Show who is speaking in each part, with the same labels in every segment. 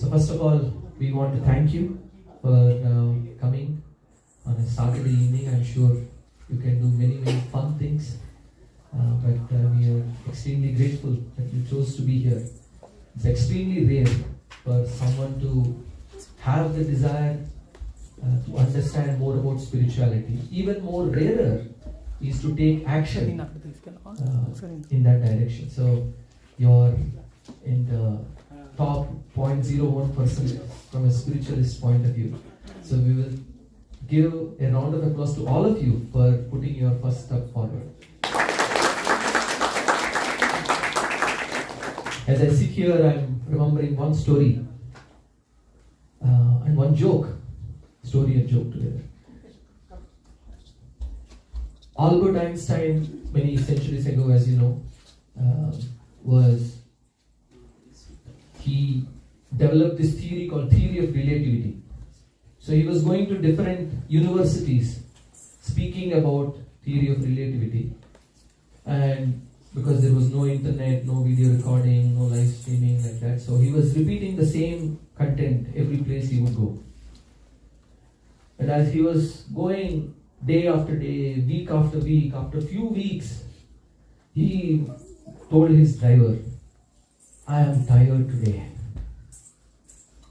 Speaker 1: So first of all, we want to thank you for coming on a Saturday evening. I'm sure you can do many fun things, but we are extremely grateful that you chose to be here. It's extremely rare for someone to have the desire to understand more about spirituality. Even more rarer is to take action in that direction. So you're in the top 0.01% from a spiritualist point of view. So we will give a round of applause to all of you for putting your first step forward. As I sit here, I'm remembering one story and one joke. Story and joke together. Albert Einstein, many centuries ago, as you know, he developed this theory called theory of relativity. So he was going to different universities speaking about theory of relativity, and because there was no internet, no video recording, no live streaming like that, so he was repeating the same content every place he would go. And as he was going day after day, week after week, after a few weeks, he told his driver, "I am tired today."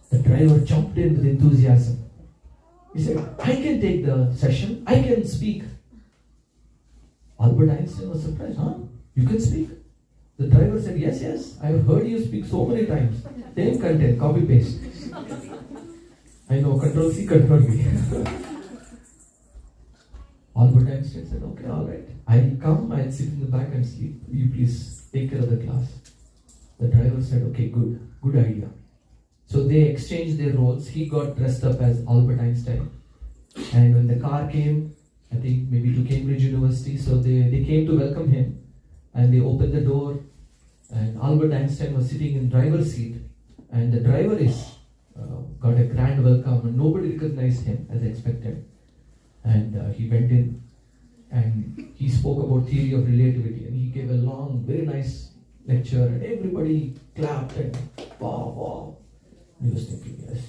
Speaker 1: The driver jumped in with enthusiasm. He said, "I can take the session, I can speak." Albert Einstein was surprised. "Huh? You can speak?" The driver said, Yes, I've heard you speak so many times. Same content, copy paste. I know, Control C, Control V. Albert Einstein said, "Okay, alright. I'll come, I'll sit in the back and sleep. You please take care of the class." The driver said, "Okay, good idea." So they exchanged their roles. He got dressed up as Albert Einstein. And when the car came, I think maybe to Cambridge University, so they came to welcome him. And they opened the door, and Albert Einstein was sitting in driver's seat. And the driver got a grand welcome, and nobody recognized him as expected. And he went in, and he spoke about theory of relativity, and he gave a long, very nice lecture, and everybody clapped and wow. He was thinking, yes.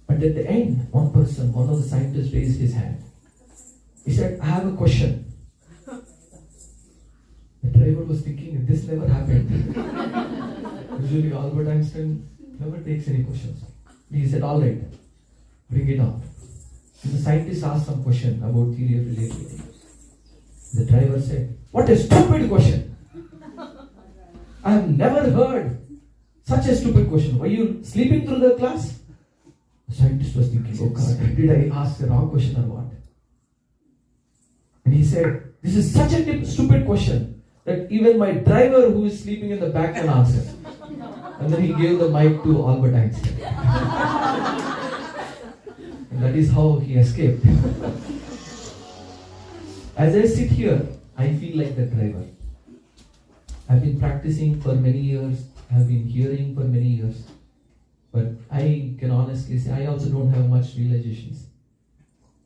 Speaker 1: But at the end, one of the scientists raised his hand. He said, "I have a question." The driver was thinking, this never happened. Usually Albert Einstein never takes any questions. He said, "Alright, bring it on." And the scientist asked some question about theory of relativity. The driver said, "What a stupid question! I have never heard such a stupid question. Were you sleeping through the class?" The scientist was thinking, "Oh God, did I ask the wrong question or what?" And he said, "This is such a stupid question that even my driver who is sleeping in the back can answer." And then he gave the mic to Albert Einstein. And that is how he escaped. As I sit here, I feel like the driver. I've been practicing for many years. I've been hearing for many years. But I can honestly say I also don't have much realizations.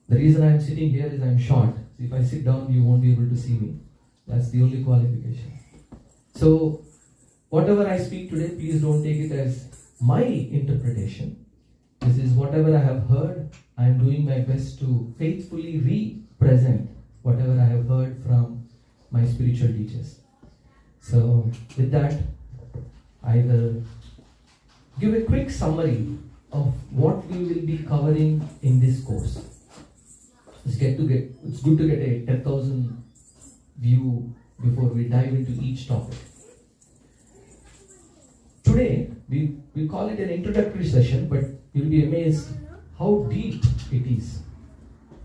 Speaker 1: The reason I'm sitting here is I'm short. So if I sit down, you won't be able to see me. That's the only qualification. So whatever I speak today, please don't take it as my interpretation. This is whatever I have heard. I am doing my best to faithfully represent whatever I have heard from my spiritual teachers. So with that, I will give a quick summary of what we will be covering in this course. It's good to get a 10,000 view before we dive into each topic. Today, we call it an introductory session, but you'll be amazed how deep it is.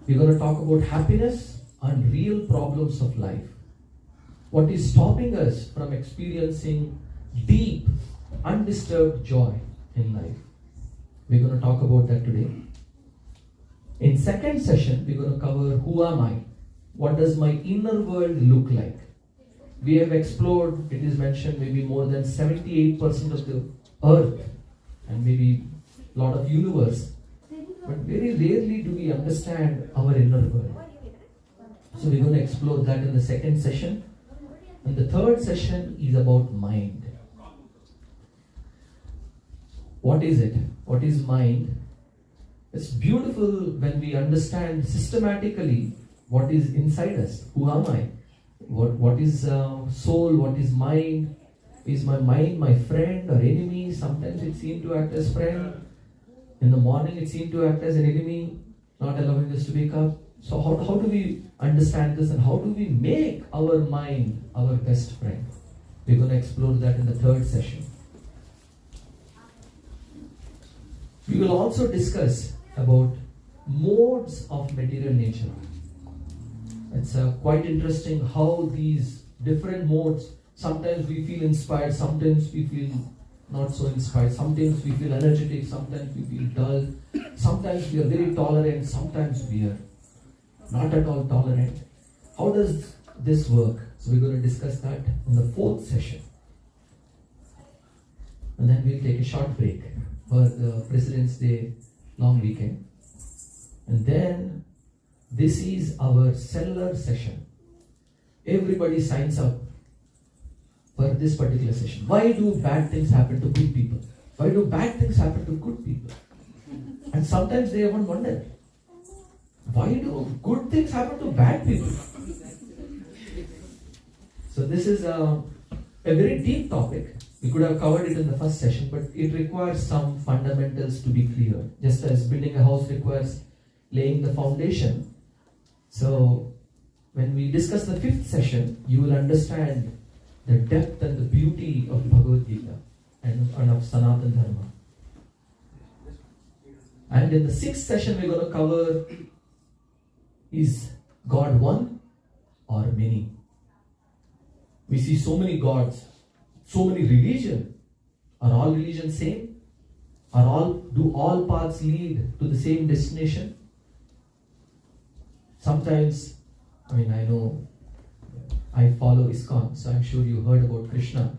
Speaker 1: We're going to talk about happiness and real problems of life. What is stopping us from experiencing deep, undisturbed joy in life? We're going to talk about that today. In second session, we're going to cover who am I? What does my inner world look like? We have explored, it is mentioned, maybe more than 78% of the earth and maybe a lot of universe. But very rarely do we understand our inner world. So we're going to explore that in the second session. And the third session is about mind. what is it? What is mind? It's beautiful when we understand systematically what is inside us. Who am I? What is soul? What is mind? Is my mind my friend or enemy? Sometimes it seems to act as friend. In the morning it seems to act as an enemy, not allowing us to wake up. So how do we understand this, and how do we make our mind our best friend? We're going to explore that in the third session. We will also discuss about modes of material nature. It's quite interesting how these different modes, sometimes we feel inspired, sometimes we feel not so inspired, sometimes we feel energetic, sometimes we feel dull, sometimes we are very tolerant, sometimes we are not at all tolerant. How does this work? So we're going to discuss that in the fourth session. And then we'll take a short break for the President's Day long weekend. And then this is our cellular session. Everybody signs up for this particular session. Why do bad things happen to good people? Why do bad things happen to good people? And sometimes they even wonder, why do good things happen to bad people? So this is a very deep topic. We could have covered it in the first session, but it requires some fundamentals to be clear. Just as building a house requires laying the foundation. So when we discuss the fifth session, you will understand the depth and the beauty of Bhagavad Gita and of Sanatana Dharma. And in the sixth session, we're going to cover, is God one or many? We see so many gods, so many religions. Are all religions same? Do all paths lead to the same destination? Sometimes, I know I follow ISKCON, so I'm sure you heard about Krishna.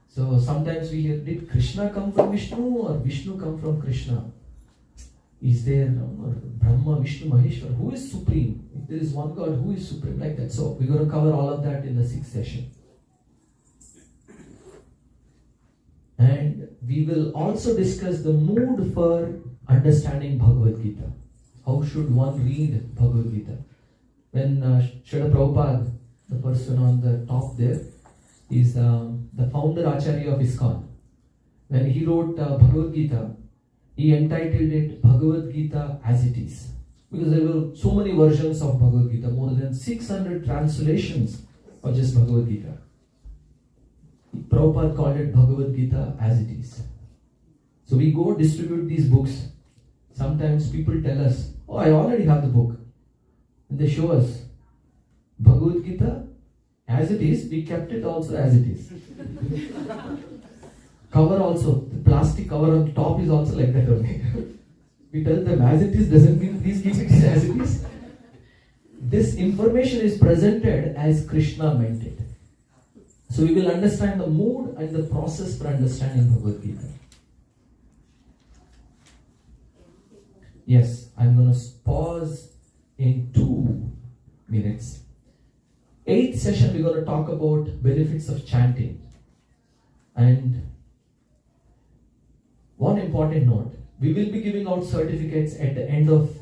Speaker 1: So sometimes we hear, did Krishna come from Vishnu or Vishnu come from Krishna? Is there Brahma, Vishnu, Maheshwar? Who is supreme? If there is one God, who is supreme? Like that. So we're going to cover all of that in the sixth session. And we will also discuss the mood for understanding Bhagavad Gita. How should one read Bhagavad Gita? When Srila Prabhupada, the person on the top there, is the founder Acharya of ISKCON. When he wrote Bhagavad Gita, he entitled it Bhagavad Gita as it is. Because there were so many versions of Bhagavad Gita, more than 600 translations of just Bhagavad Gita. Prabhupada called it Bhagavad Gita as it is. So we go distribute these books. Sometimes people tell us, oh, I already have the book. And they show us Bhagavad Gita as it is. We kept it also as it is. Cover also, the plastic cover on top is also like that only. We tell them as it is doesn't mean please keep it as it is. This information is presented as Krishna meant it. So we will understand the mood and the process for understanding Bhagavad Gita. Yes, I'm going to pause in 2 minutes. 8th session, we're going to talk about benefits of chanting. And one important note, we will be giving out certificates at the end of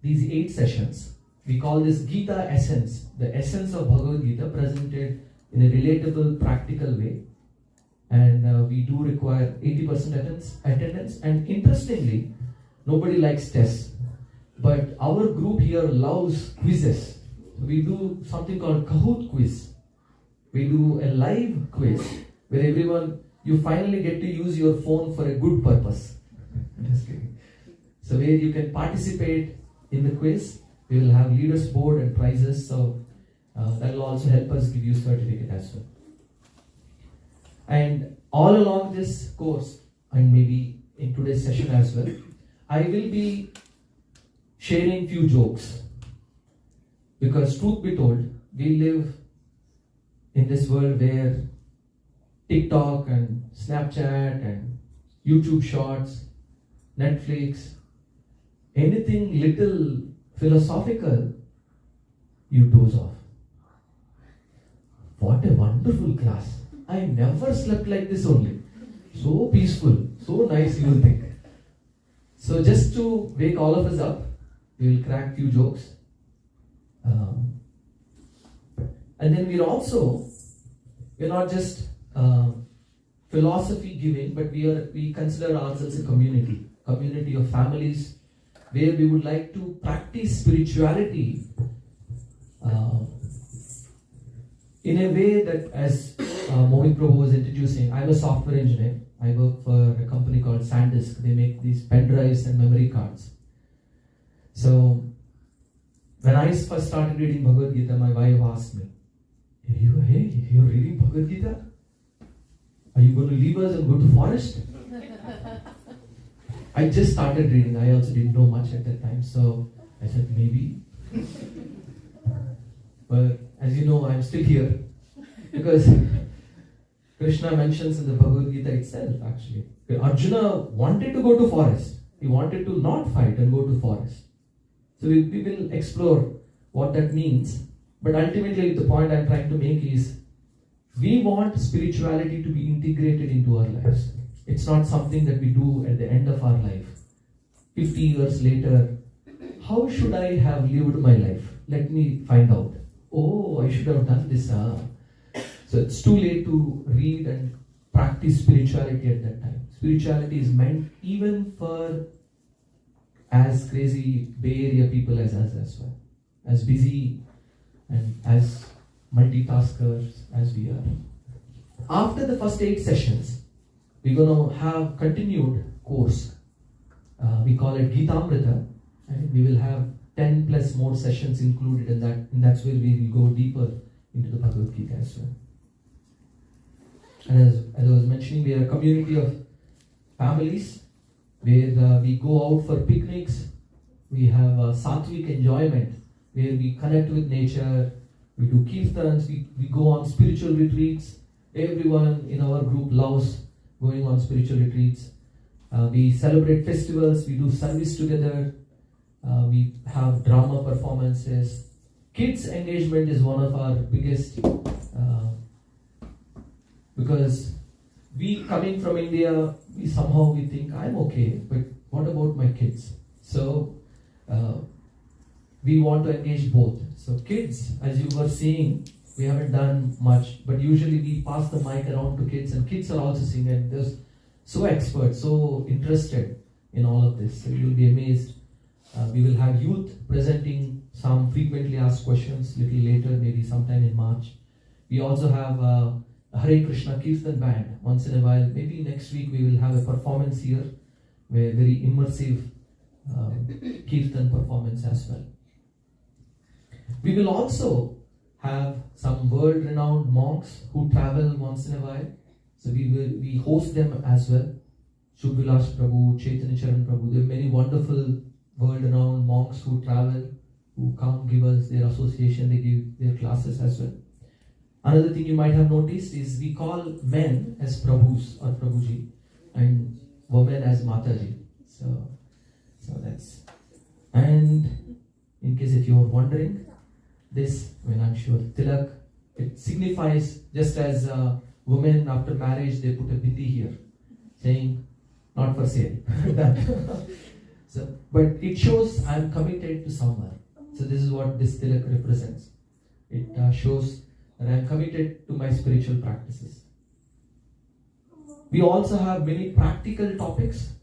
Speaker 1: these 8 sessions. We call this Gita Essence, the essence of Bhagavad Gita presented in a relatable, practical way. And we do require 80% attendance. And interestingly, nobody likes tests. But our group here loves quizzes. We do something called Kahoot quiz. We do a live quiz where you finally get to use your phone for a good purpose. Just kidding. So where you can participate in the quiz, we will have leaders board and prizes. So that will also help us give you certificate as well. And all along this course, and maybe in today's session as well, I will be sharing few jokes. Because truth be told, we live in this world where TikTok and Snapchat and YouTube Shorts, Netflix, anything little philosophical, you doze off. What a wonderful class. I never slept like this only. So peaceful, so nice, you will think. So just to wake all of us up, we will crack few jokes. And then we're not just philosophy giving, but we consider ourselves a community of families, where we would like to practice spirituality in a way that, as Mohit Prabhu was introducing, I'm a software engineer. I work for a company called SanDisk. They make these pen drives and memory cards. So when I first started reading Bhagavad Gita, my wife asked me, hey, you're reading Bhagavad Gita? Are you going to leave us and go to forest? I just started reading. I also didn't know much at that time. So I said, maybe. But as you know, I'm still here. Because Krishna mentions in the Bhagavad Gita itself, actually. Arjuna wanted to go to forest. He wanted to not fight and go to forest. So we will explore what that means. But ultimately, the point I'm trying to make is, we want spirituality to be integrated into our lives. It's not something that we do at the end of our life. 50 years later, how should I have lived my life? Let me find out. Oh, I should have done this. So it's too late to read and practice spirituality at that time. Spirituality is meant even for as crazy Bay Area people as us as well. As busy and as multitaskers as we are. After the first 8 sessions, we're going to have continued course. We call it Gita Amrita. And we will have 10 plus more sessions included in that. And that's where we will go deeper into the Bhagavad Gita as well. And as I was mentioning, we are a community of families where we go out for picnics. We have sattvic enjoyment where we connect with nature. We do kirtans. We go on spiritual retreats. Everyone in our group loves going on spiritual retreats. We celebrate festivals. We do service together. We have drama performances. Kids engagement is one of our biggest, because we coming from India, we think I'm okay, but what about my kids? So we want to engage both. So kids, as you were seeing, we haven't done much, but usually we pass the mic around to kids, and kids are also seeing it. They're so expert, so interested in all of this. So you'll be amazed. We will have youth presenting some frequently asked questions little later, maybe sometime in March. We also have a Hare Krishna Kirtan band once in a while. Maybe next week we will have a performance here, where very immersive Kirtan performance as well. We will also have some world-renowned monks who travel once in a while. So we host them as well. Shubh-Vilas Prabhu, Chaitanya Charan Prabhu. There are many wonderful world-renowned monks who travel, who come give us their association, they give their classes as well. Another thing you might have noticed is we call men as Prabhus or Prabhuji and women as Mataji. So that's, and in case if you are wondering, this, I'm sure, Tilak, it signifies, just as women after marriage, they put a bindi here, saying, not for sale. So, but it shows I'm committed to someone. So this is what this Tilak represents. It shows that I'm committed to my spiritual practices. We also have many practical topics,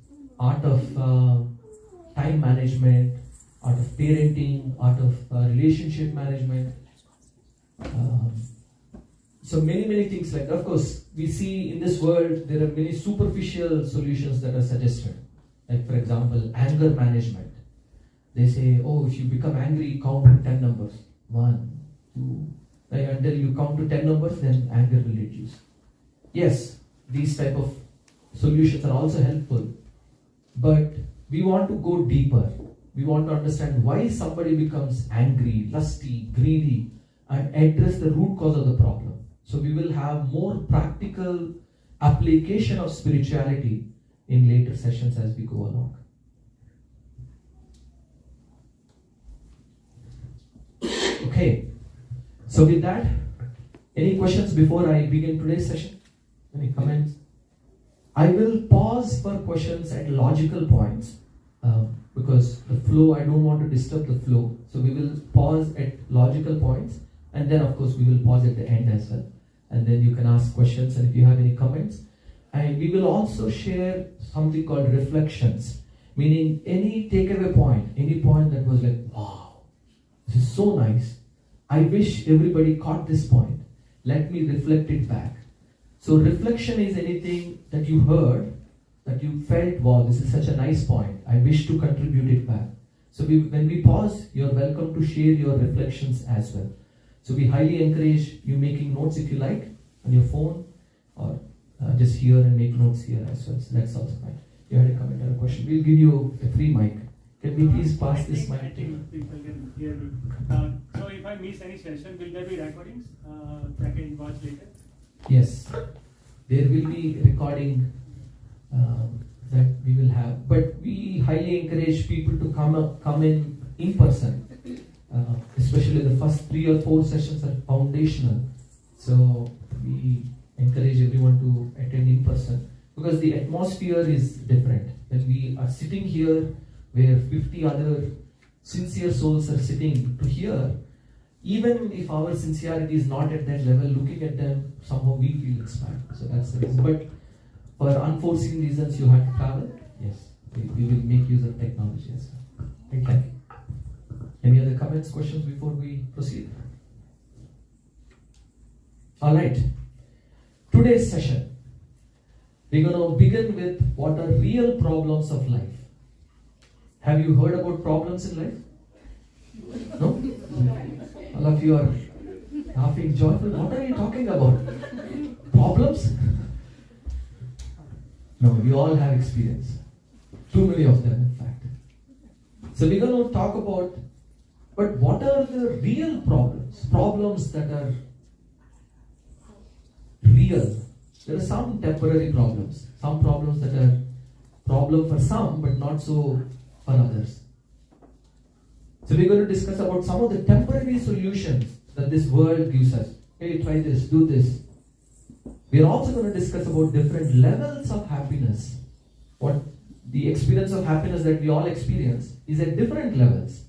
Speaker 1: art of time management, art of parenting, art of relationship management. So many things like that. Of course, we see in this world there are many superficial solutions that are suggested. Like for example, anger management. They say, oh, if you become angry, count to 10 numbers. 1, 2, like until you count to 10 numbers, then anger will reduce. Yes, these type of solutions are also helpful. But we want to go deeper. We want to understand why somebody becomes angry, lusty, greedy, and address the root cause of the problem. So we will have more practical application of spirituality in later sessions as we go along. Okay, so with that, any questions before I begin today's session? Any comments? I will pause for questions at logical points because the flow, I don't want to disturb the flow. So we will pause at logical points, and then of course we will pause at the end as well. And then you can ask questions, and if you have any comments. And we will also share something called reflections, meaning any takeaway point, any point that was like, wow, this is so nice. I wish everybody caught this point. Let me reflect it back. So reflection is anything that you heard, that you felt, wow, this is such a nice point. I wish to contribute it back. So when we pause, you're welcome to share your reflections as well. So we highly encourage you making notes if you like on your phone, or just here and make notes here as well. So that's also fine. You had a comment or a question. We'll give you a free mic. Can we please pass this mic?
Speaker 2: I think people can hear me. So if I miss any session, will there be recordings that I can watch later?
Speaker 1: Yes, there will be recording that we will have. But we highly encourage people to come in person. Especially the first 3 or 4 sessions are foundational. So we encourage everyone to attend in person because the atmosphere is different. When we are sitting here where 50 other sincere souls are sitting to hear, even if our sincerity is not at that level, looking at them, somehow we feel inspired. So that's the reason. But for unforeseen reasons, you have to travel. Yes, we will make use of technology as well. Thank you. Any other comments, questions before we proceed? All right. Today's session, we're going to begin with what are real problems of life. Have you heard about problems in life? No? All of you are laughing joyful. What are you talking about? Problems? No, we all have experience. Too many of them, in fact. So we're going to talk about, but what are the real problems? Problems that are real. There are some temporary problems. Some problems that are problem for some, but not so for others. So we're going to discuss about some of the temporary solutions that this world gives us. Hey, try this, do this. We're also going to discuss about different levels of happiness. What the experience of happiness that we all experience is at different levels.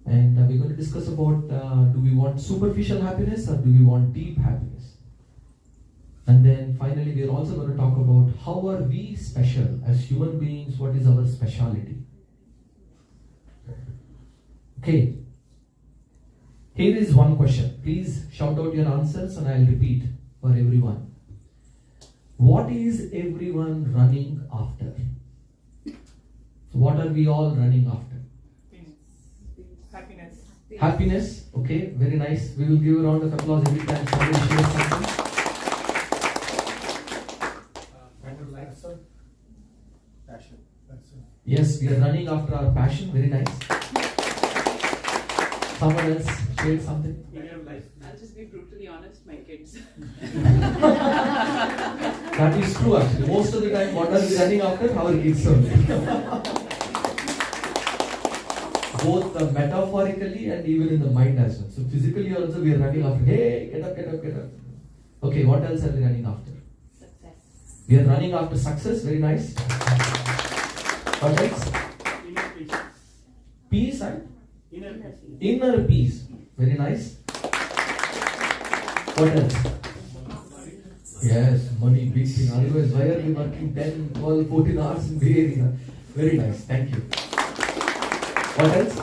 Speaker 1: And we're going to discuss about do we want superficial happiness or do we want deep happiness? And then finally, we're also going to talk about how are we special as human beings, what is our speciality. Okay, here is one question. Please shout out your answers and I'll repeat for everyone. What is everyone running after? So what are we all running after?
Speaker 2: Happiness.
Speaker 1: Happiness, okay, very nice. We will give a round of applause every time somebody shares something.
Speaker 2: Passion.
Speaker 1: Yes, we are running after our passion, very nice. Someone else shared something?
Speaker 3: I'll just be brutally honest, my kids.
Speaker 1: That is true actually. Most of the time, what are we running after? Our kids only. Both metaphorically and even in the mind as well. So physically also we are running after, hey, get up, get up, get up. Okay, what else are we running after?
Speaker 3: Success.
Speaker 1: We are running after success, very nice. What else?
Speaker 2: Inner peace.
Speaker 1: Peace and?
Speaker 2: Inner peace.
Speaker 1: Inner peace, very nice. What else? Yes, money, big thing. Otherwise, why are we working 10, 12, 14 hours in Bay Area? Very nice, thank you. What else?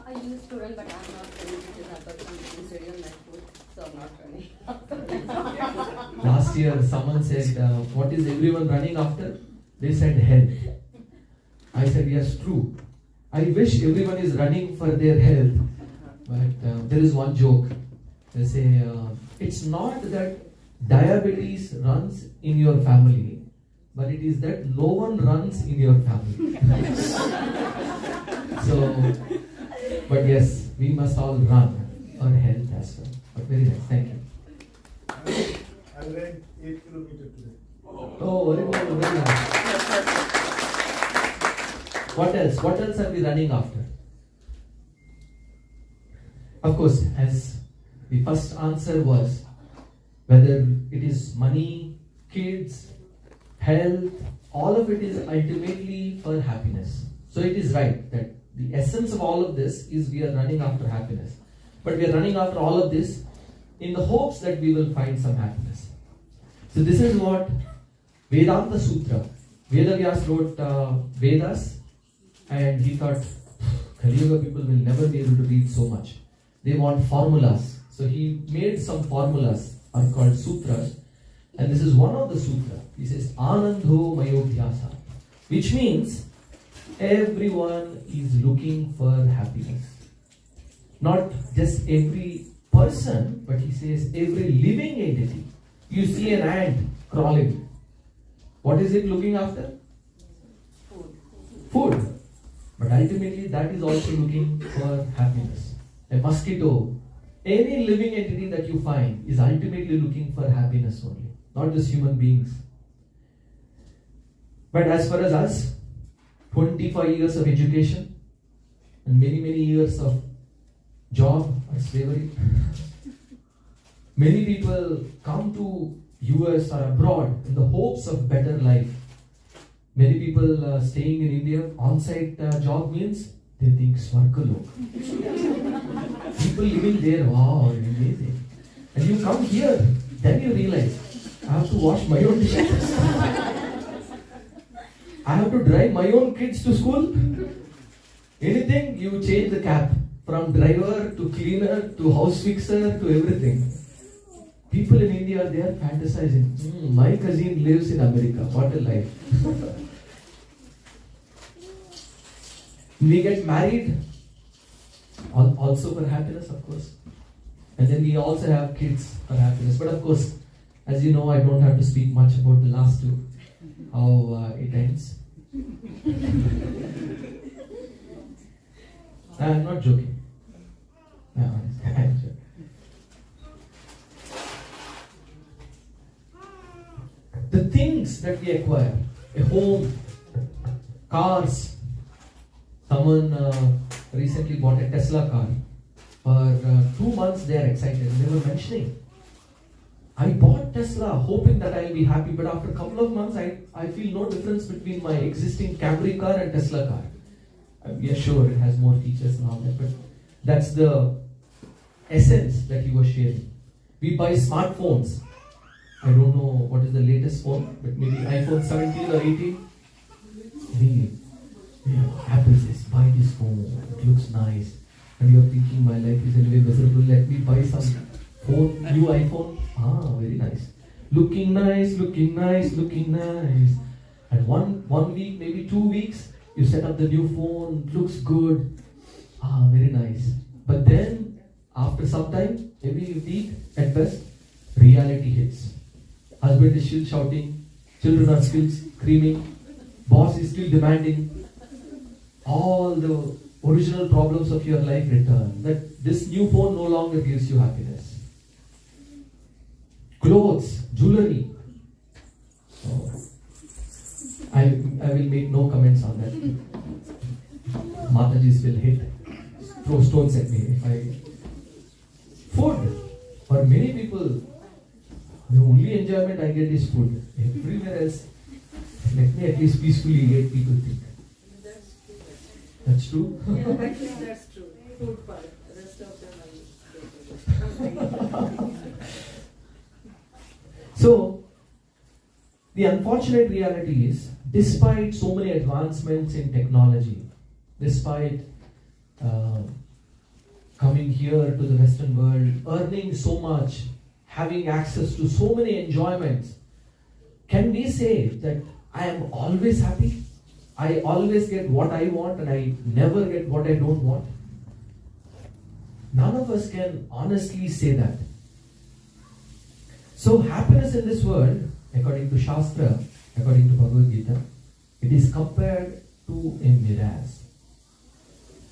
Speaker 3: I used to run, but I'm not running because I've got something very on my foot, so I'm not running.
Speaker 1: Last year, someone said, what is everyone running after? They said health. I said, yes, true. I wish everyone is running for their health, but there is one joke. They say, it's not that diabetes runs in your family, but it is that no one runs in your family. So, but yes, we must all run for health as well. But very nice, thank you.
Speaker 4: I ran 8 kilometers today.
Speaker 1: Oh, very good, very nice. What else? What else are we running after? Of course, as the first answer was, whether it is money, kids, health, all of it is ultimately for happiness. So it is right that the essence of all of this is we are running after happiness. But we are running after all of this in the hopes that we will find some happiness. So this is what Vedanta Sutra. Vedavyas wrote Vedas, and he thought, Kali Yuga people will never be able to read so much. They want formulas. So he made some formulas, are called sutras, and this is one of the sutras. He says, Anandho Mayobhyasa, which means everyone is looking for happiness. Not just every person, but he says every living entity. You see an ant crawling. What is it looking after? Food. But ultimately that is also looking for happiness. A mosquito, any living entity that you find is ultimately looking for happiness only, not just human beings. But as far as us, 25 years of education and many years of job or slavery. Many people come to US or abroad in the hopes of better life. Many people staying in India, on-site job means they think Swargalok. People living there, wow, amazing. And you come here, then you realize, I have to wash my own dishes. I have to drive my own kids to school. Anything, you change the cap. From driver to cleaner to house fixer to everything. People in India, they are fantasizing. My cousin lives in America. What a life. We get married also for happiness, of course. And then we also have kids for happiness. But of course, as you know, I don't have to speak much about the last two. How it ends. I'm not joking. I'm joking. The things that we acquire, a home, cars. Someone recently bought a Tesla car. For 2 months they are excited. They were mentioning, I bought Tesla hoping that I'll be happy, but after a couple of months I feel no difference between my existing Camry car and Tesla car. We are sure it has more features and all that, but that's the essence that he was sharing. We buy smartphones. I don't know what is the latest phone, but maybe iPhone 17 or 18. Apple says, buy this phone, it looks nice. And you're thinking, my life is anyway miserable, let me buy some phone, new iPhone. Very nice. Looking nice. And one week, maybe 2 weeks, you set up the new phone, looks good. Very nice. But then, after some time, maybe a week at best, reality hits. Husband is still shouting, children are still screaming, boss is still demanding. All the original problems of your life return. That this new phone no longer gives you happiness. Clothes, jewelry. I will make no comments on that. Matajis will throw stones at me. Food. For many people, the only enjoyment I get is food. Everywhere else, let me at least peacefully eat, people think. That's true?
Speaker 3: Yeah, actually that's true. Food part. The rest of them
Speaker 1: So, the unfortunate reality is, despite so many advancements in technology, despite coming here to the Western world, earning so much, having access to so many enjoyments, can we say that I am always happy? I always get what I want and I never get what I don't want? None of us can honestly say that. So happiness in this world, according to Shastra, according to Bhagavad Gita, it is compared to a mirage.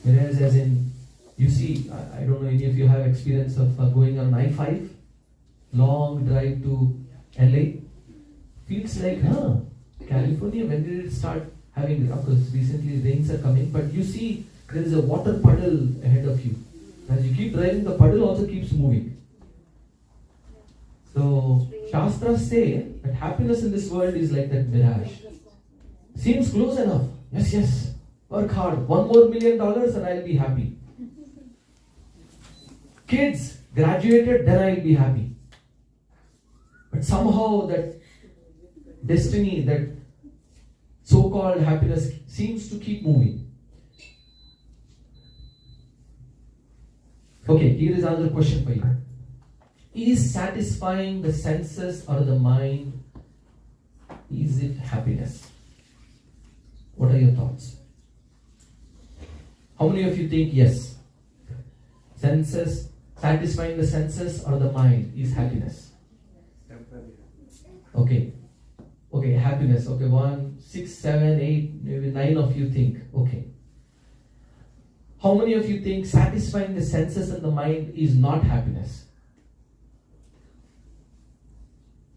Speaker 1: Mirage as in, you see, I don't know any of you have experience of going on I-5, long drive to LA. Feels like, California, when did it start having, of course, recently rains are coming, but you see there is a water puddle ahead of you. As you keep driving, the puddle also keeps moving. So, Shastras say that happiness in this world is like that mirage. Seems close enough. Yes, yes. Work hard. $1 more million and I'll be happy. Kids, graduated, then I'll be happy. But somehow that destiny, that so-called happiness seems to keep moving. Okay, here is another question for you. Is satisfying the senses or the mind, is it happiness? What are your thoughts? How many of you think yes? Senses, satisfying the senses or the mind is happiness? Okay. Okay, happiness. Okay, 1, 6, 7, 8, maybe 9 of you think. Okay. How many of you think satisfying the senses and the mind is not happiness?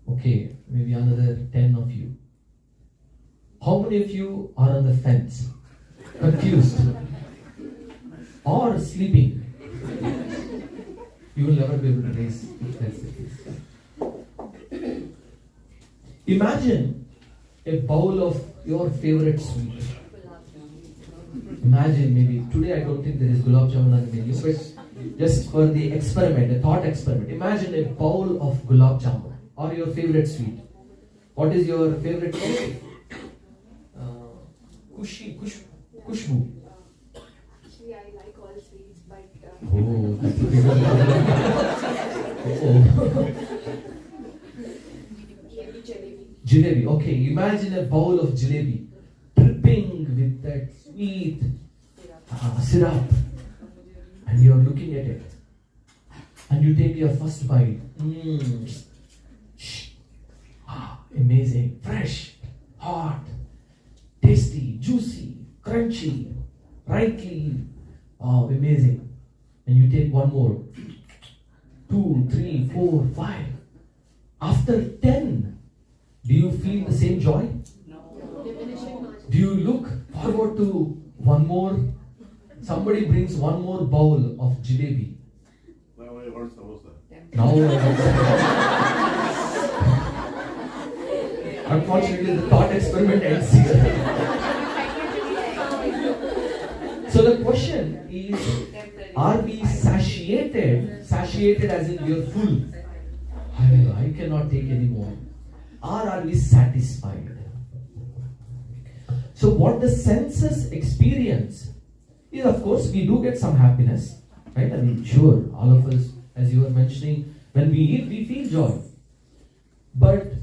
Speaker 1: Okay, maybe another 10 of you. How many of you are on the fence? Confused? Or sleeping? You will never be able to raise if that's the case. Imagine a bowl of your favorite sweet. Imagine maybe, today I don't think there is gulab jamun on the menu, but just for the experiment, a thought experiment. Imagine a bowl of gulab jamun or your favorite sweet. What is your favorite sweet? Kushbu.
Speaker 5: Actually, I like all sweets, but
Speaker 1: Oh, that's a big one. Oh.
Speaker 5: maybe jalebi.
Speaker 1: Jalebi. Okay, imagine a bowl of jalebi dripping with that sweet syrup, and you're looking at it, and you take your first bite. Amazing, fresh, hot, tasty, juicy, crunchy, rightly, amazing. And you take one more, 2, 3, 4, 5. After 10, do you feel the same joy? Do you look forward to one more? Somebody brings one more bowl of jalebi. Now, unfortunately, the thought experiment ends here. So the question is, are we satiated? Satiated as in we are full. I cannot take any more. Or are we satisfied? So what the senses experience is, of course, we do get some happiness, right? I mean, sure, all of us, as you were mentioning, when we eat, we feel joy. But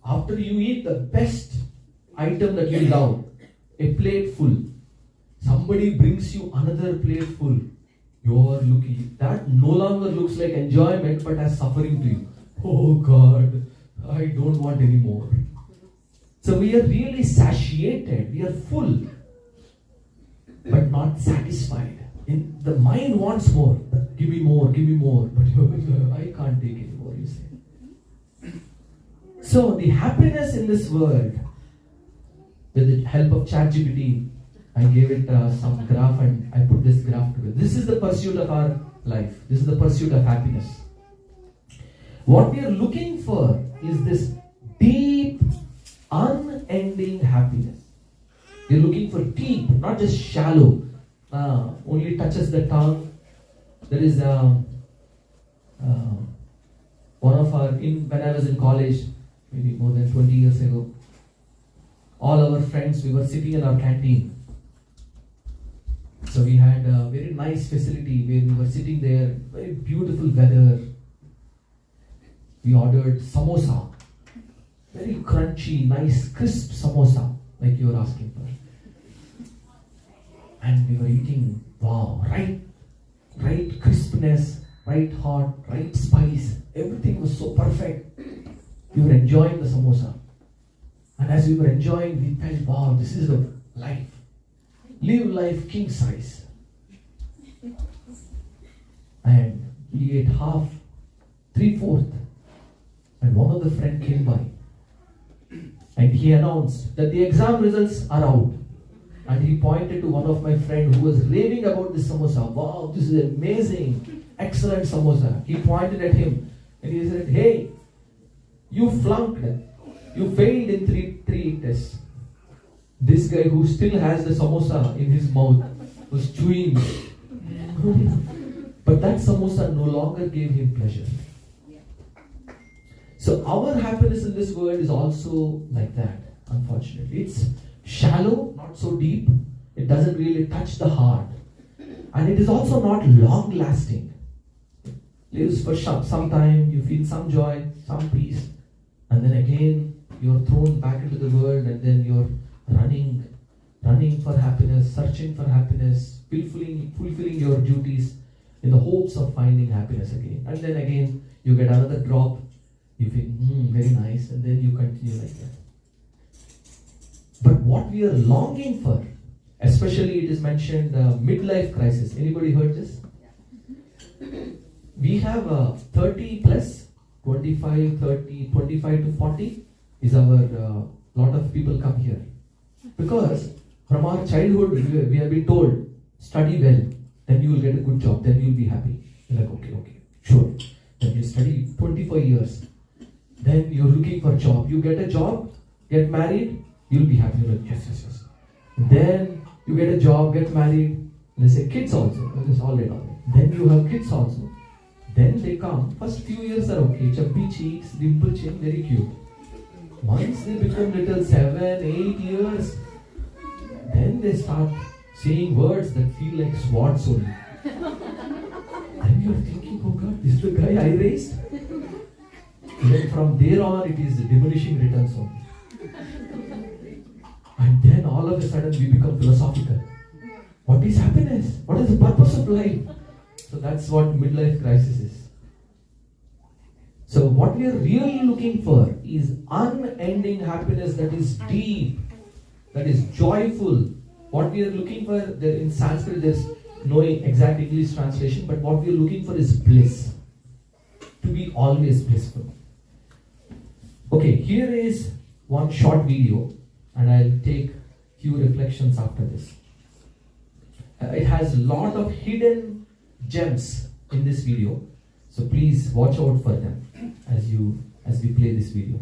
Speaker 1: after you eat the best item that you love, a plate full, somebody brings you another plate full, you're looking, that no longer looks like enjoyment but as suffering to you. Oh God, I don't want any more. So we are really satiated, we are full, but not satisfied. The mind wants more. Give me more, but I can't take any more, you say. So the happiness in this world, with the help of ChatGPT, I gave it some graph and I put this graph together. This is the pursuit of our life. This is the pursuit of happiness. What we are looking for is this deep, unending happiness. We are looking for deep, not just shallow. Only touches the tongue. There is one of our, when I was in college, maybe more than 20 years ago, all our friends, we were sitting in our canteen. So we had a very nice facility where we were sitting there, very beautiful weather. We ordered samosa, very crunchy, nice, crisp samosa, like you were asking for. And we were eating, wow, right crispness, right hot, right spice, everything was so perfect. We were enjoying the samosa. And as we were enjoying, we felt, wow, this is the life. Live life king size. And we ate half, 3/4. And one of the friends came by. And he announced that the exam results are out. And he pointed to one of my friends who was raving about this samosa. Wow, this is amazing, excellent samosa. He pointed at him and he said, hey, You flunked. You failed in three tests. This guy who still has the samosa in his mouth was chewing. But that samosa no longer gave him pleasure. So our happiness in this world is also like that, unfortunately. It's shallow, not so deep. It doesn't really touch the heart. And it is also not long lasting. It lives for some time, you feel some joy, some peace, and then again you're thrown back into the world, and then you're running for happiness, searching for happiness, fulfilling your duties in the hopes of finding happiness again. And then again you get another drop, you feel very nice, and then you continue like that. But what we are longing for, especially it is mentioned midlife crisis. Anybody heard this? We have 30 plus, 25, 30, 25 to 40 is our, lot of people come here. Because from our childhood we have been told, study well, then you will get a good job, then you will be happy. You're like, okay, sure. Then you study 24 years. Then you're looking for a job. You get a job, get married, you'll be happy. You're like, yes. Then you get a job, get married, and they say kids also. It's all right. Then you have kids also. Then they come. First few years are okay. Chubby cheeks, dimple chin, very cute. Once they become little 7, 8 years, then they start saying words that feel like swords only. Then you're thinking, oh God, this is the guy I raised. Then from there on, it is diminishing returns only. And then all of a sudden we become philosophical. What is happiness? What is the purpose of life? So that's what midlife crisis is. So what we are really looking for is unending happiness that is deep, that is joyful. What we are looking for, there in Sanskrit there's no exact English translation, but what we are looking for is bliss. To be always blissful. Okay, here is one short video, and I'll take few reflections after this. It has a lot of hidden gems in this video, so please watch out for them as we play this video.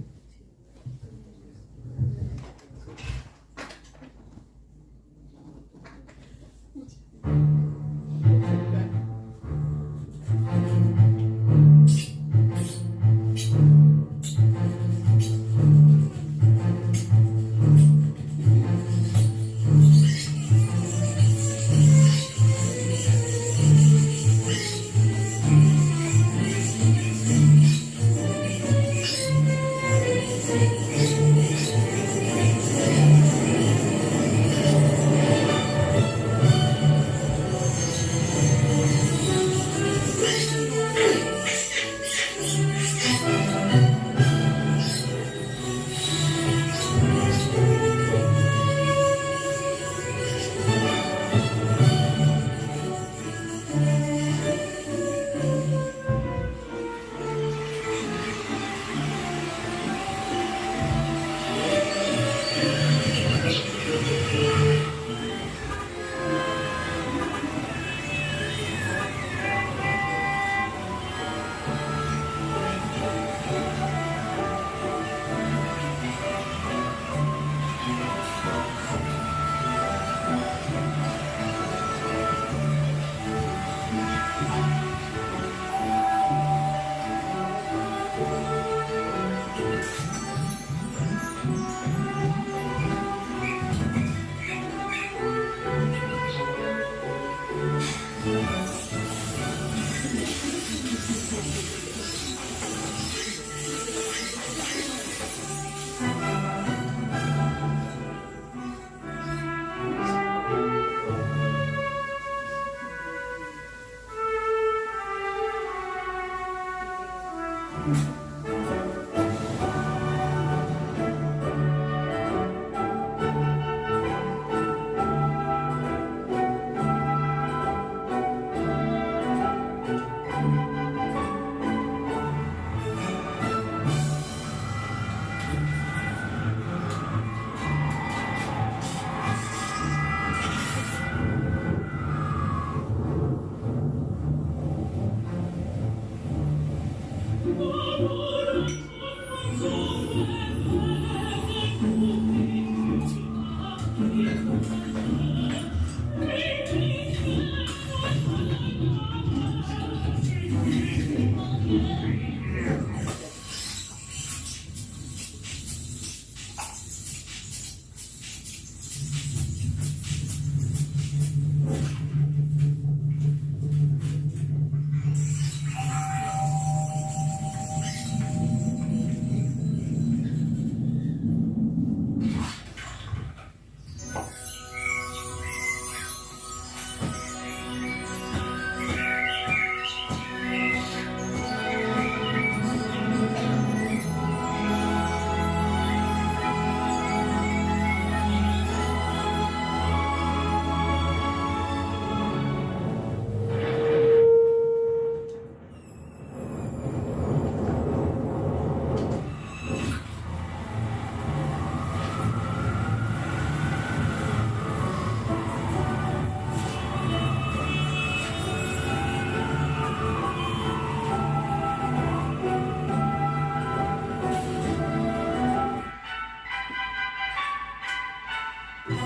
Speaker 1: Okay.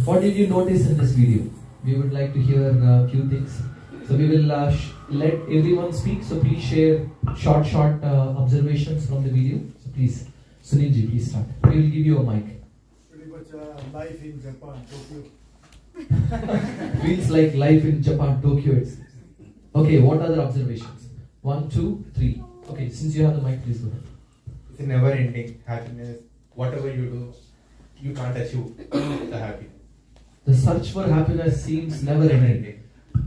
Speaker 1: What did you notice in this video? We would like to hear a few things. So we will let everyone speak. So please share short observations from the video. So please, Sunilji, please start. We will give you a mic.
Speaker 4: Pretty much life in Japan, Tokyo.
Speaker 1: Feels like life in Japan, Tokyo. Okay, what other observations? 1, 2, 3. Okay, since you have the mic, please go ahead.
Speaker 6: It's a never ending happiness. Whatever you do, you can't achieve the happiness.
Speaker 1: The search for happiness seems never ending.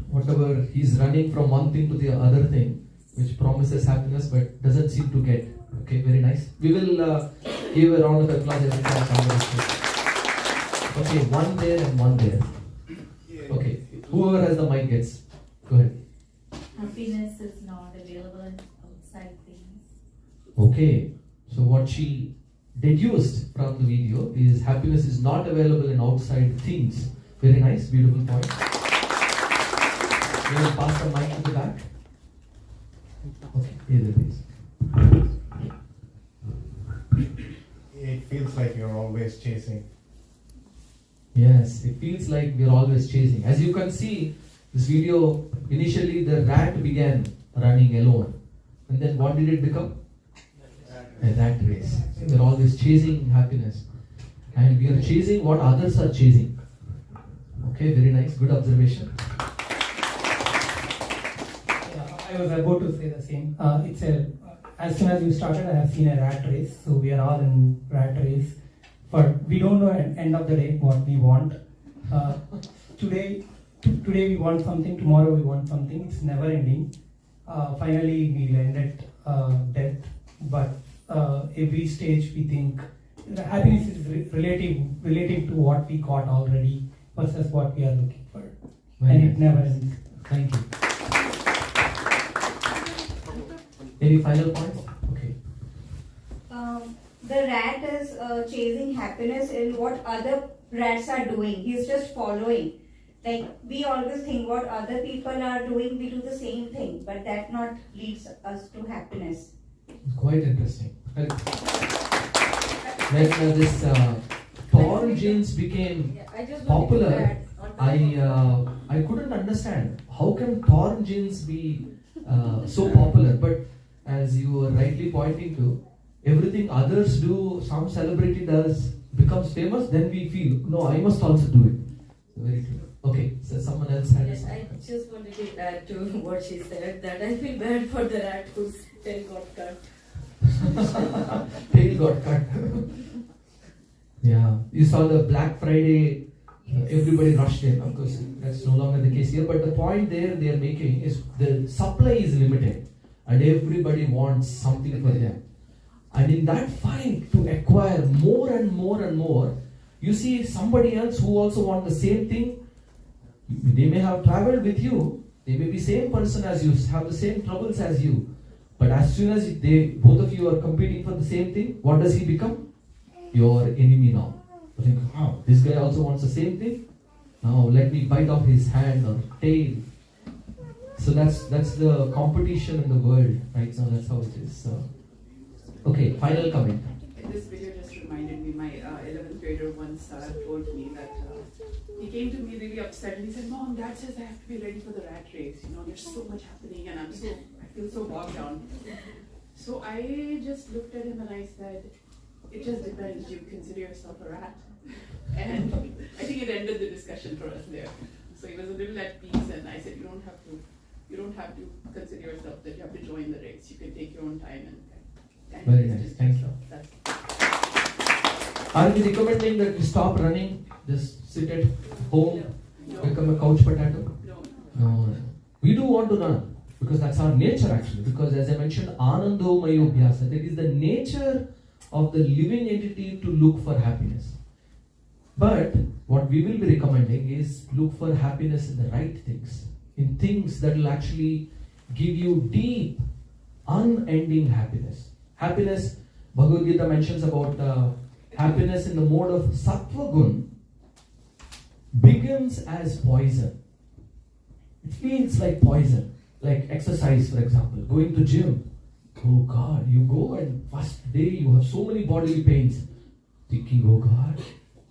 Speaker 1: Whatever he's running from one thing to the other thing, which promises happiness but doesn't seem to get. Okay, very nice. We will give a round of applause every time somebody speaks. Okay, one there and one there. Okay, whoever has the mic gets. Go ahead.
Speaker 7: Happiness is not available in outside things.
Speaker 1: Okay, so what she deduced from the video is happiness is not available in outside things. Very nice, beautiful point. We will pass the mic to the back. Okay, either please.
Speaker 6: It feels like you're always chasing.
Speaker 1: Yes, it feels like we're always chasing. As you can see, this video, initially the rat began running alone. And then what did it become? A rat race. We're always chasing happiness. And we are chasing what others are chasing. Okay, very nice, good observation.
Speaker 8: I was about to say the same. As soon as you started, I have seen a rat race. So we are all in rat race. But we don't know at the end of the day what we want. Today we want something. Tomorrow we want something. It's never ending. Finally we'll end at death. But every stage we think happiness is relative to what we got already versus what we are looking for.
Speaker 1: Very
Speaker 8: And
Speaker 1: nice.
Speaker 8: it never ends.
Speaker 1: Thank you. Any final points? Okay.
Speaker 9: The rat is chasing happiness in what other rats are doing. He's just following. Like, we always think what other people are doing, we do the same thing, but that not leads us to happiness.
Speaker 1: It's quite interesting. When this torn jeans became
Speaker 3: Yeah, I just wanted to
Speaker 1: popular,
Speaker 3: add on top
Speaker 1: I couldn't understand how can torn jeans be so popular. But as you were rightly pointing to, everything others do, some celebrity does, becomes famous, then we feel, no, I must also do it. So very true. Okay, so someone else had
Speaker 3: Yes, I just wanted to add to what she said that I feel bad for the rat whose tail got cut.
Speaker 1: tail got cut. Yeah, you saw the Black Friday, everybody rushed in. Of course, that's no longer the case here. But the point there they are making is the supply is limited, and everybody wants something for them. And in that fight to acquire more and more and more, you see somebody else who also wants the same thing. They may have traveled with you. They may be same person as you, have the same troubles as you. But as soon as both of you are competing for the same thing, what does he become? Your enemy now. You think, wow, this guy also wants the same thing. Now let me bite off his hand or tail. So that's the competition in the world right now. That's how it is. So, okay, final comment.
Speaker 10: This video just reminded me, my 11th grader once told me that he came to me really upset and he said, Mom, Dad says I have to be ready for the rat race. You know, there's so much happening and I feel so bogged down. So I just looked at him and I said, it just depends. Do you consider yourself a rat? And I think it ended the discussion for us there. So he was a little at peace and I said, you don't have to consider yourself that you have to join the race. You can take your own time and
Speaker 1: Very nice, thank you.
Speaker 10: That's
Speaker 1: Are we recommending that we stop running, just sit at home, become a couch potato? No. We do want to run because that's our nature actually. Because as I mentioned, Anando Mayo Bhyasa, that is the nature of the living entity to look for happiness. But what we will be recommending is look for happiness in the right things, in things that will actually give you deep unending happiness. Happiness, Bhagavad Gita mentions about happiness in the mode of sattva gun begins as poison. It feels like poison. Like exercise, for example, going to gym. Oh God, you go and first day you have so many bodily pains. Thinking, oh God,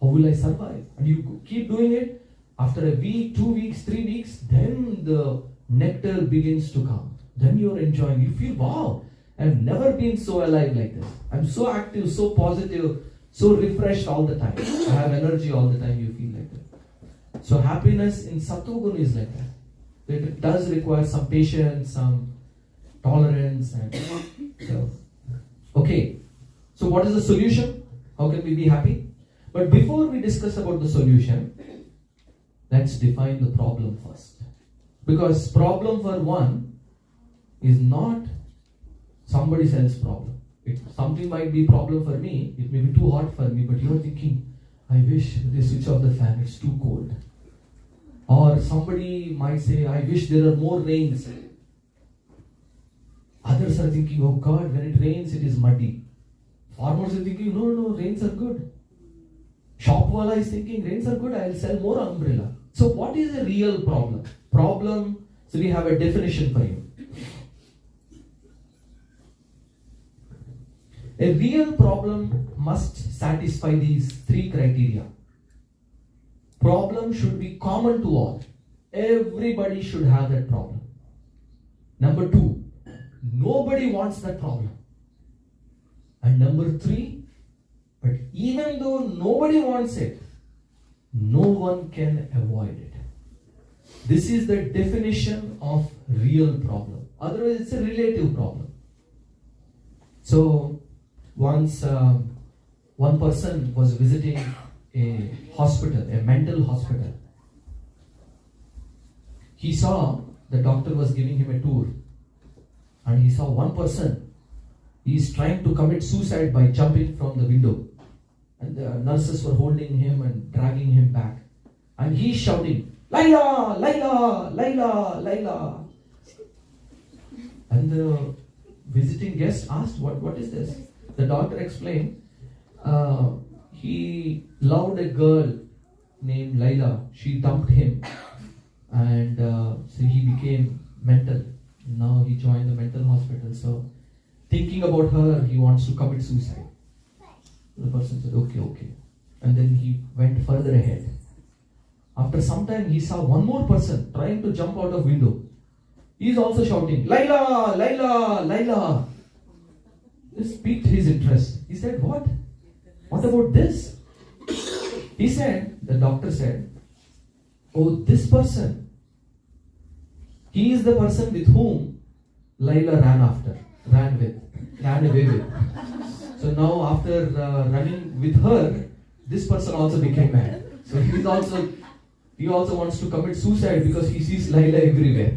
Speaker 1: how will I survive? And you keep doing it. After a week, 2 weeks, 3 weeks, then the nectar begins to come. Then you're enjoying. You feel, wow, I've never been so alive like this. I'm so active, so positive, so refreshed all the time. I have energy all the time. You feel like that. So happiness in Sattva is like that. It does require some patience, some tolerance, and so. Okay. So what is the solution? How can we be happy? But before we discuss about the solution, let's define the problem first. Because problem for one is not somebody else's problem. Something might be a problem for me, it may be too hot for me, but you're thinking, I wish they switch off the fan, it's too cold. Or somebody might say, I wish there are more rains. Others are thinking, oh God, when it rains, it is muddy. Farmers are thinking, no, rains are good. Shopwala is thinking, rains are good, I'll sell more umbrella. So what is a real problem? Problem, so we have a definition for you. A real problem must satisfy these 3 criteria. Problem should be common to all. Everybody should have that problem. Number 2, nobody wants that problem. And number 3, but even though nobody wants it, no one can avoid it. This is the definition of real problem. Otherwise, it's a relative problem. So, once one person was visiting a hospital, a mental hospital. He saw the doctor was giving him a tour, and he saw one person. He is trying to commit suicide by jumping from the window, and the nurses were holding him and dragging him back, and he is shouting, "Laila, Laila, Laila, Laila." And the visiting guest asked, "What is this?" The doctor explained, he loved a girl named Laila. She dumped him, and so he became mental. Now he joined the mental hospital. So thinking about her, he wants to commit suicide. The person said, okay. And then he went further ahead. After some time, he saw one more person trying to jump out of window. He is also shouting, "Laila, Laila, Laila." This piqued his interest. He said, "What? What about this?" He said, the doctor said, "Oh, this person, he is the person with whom Laila ran away with. So now after running with her, this person also became mad. So he also wants to commit suicide because he sees Laila everywhere."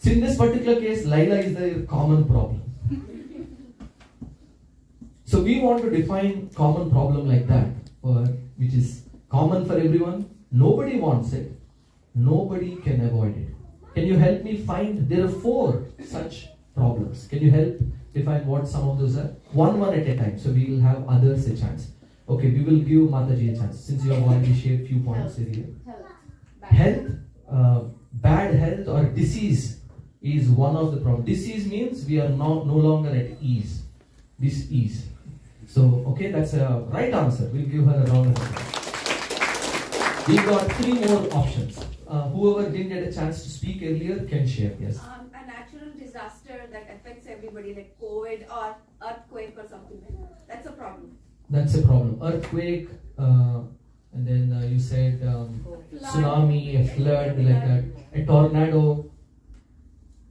Speaker 1: So in this particular case, Laila is the common problem. So we want to define common problem like that, which is common for everyone. Nobody wants it. Nobody can avoid it. Can you help me find? There are 4 such problems. Can you help define what some of those are? One at a time. So we will have others a chance. Okay, we will give Mataji a chance since you have already shared few points here. Health, bad health or disease is one of the problems. Disease means we are no longer at ease. Dis-ease. So, okay, that's a right answer. We'll give her a round of applause. We've got 3 more options. Whoever didn't get a chance to speak earlier can share. Yes.
Speaker 3: A natural disaster that affects everybody, like COVID or earthquake or something like that. That's a problem.
Speaker 1: That's a problem. Earthquake, and then you said tsunami, a flood, like that, a tornado.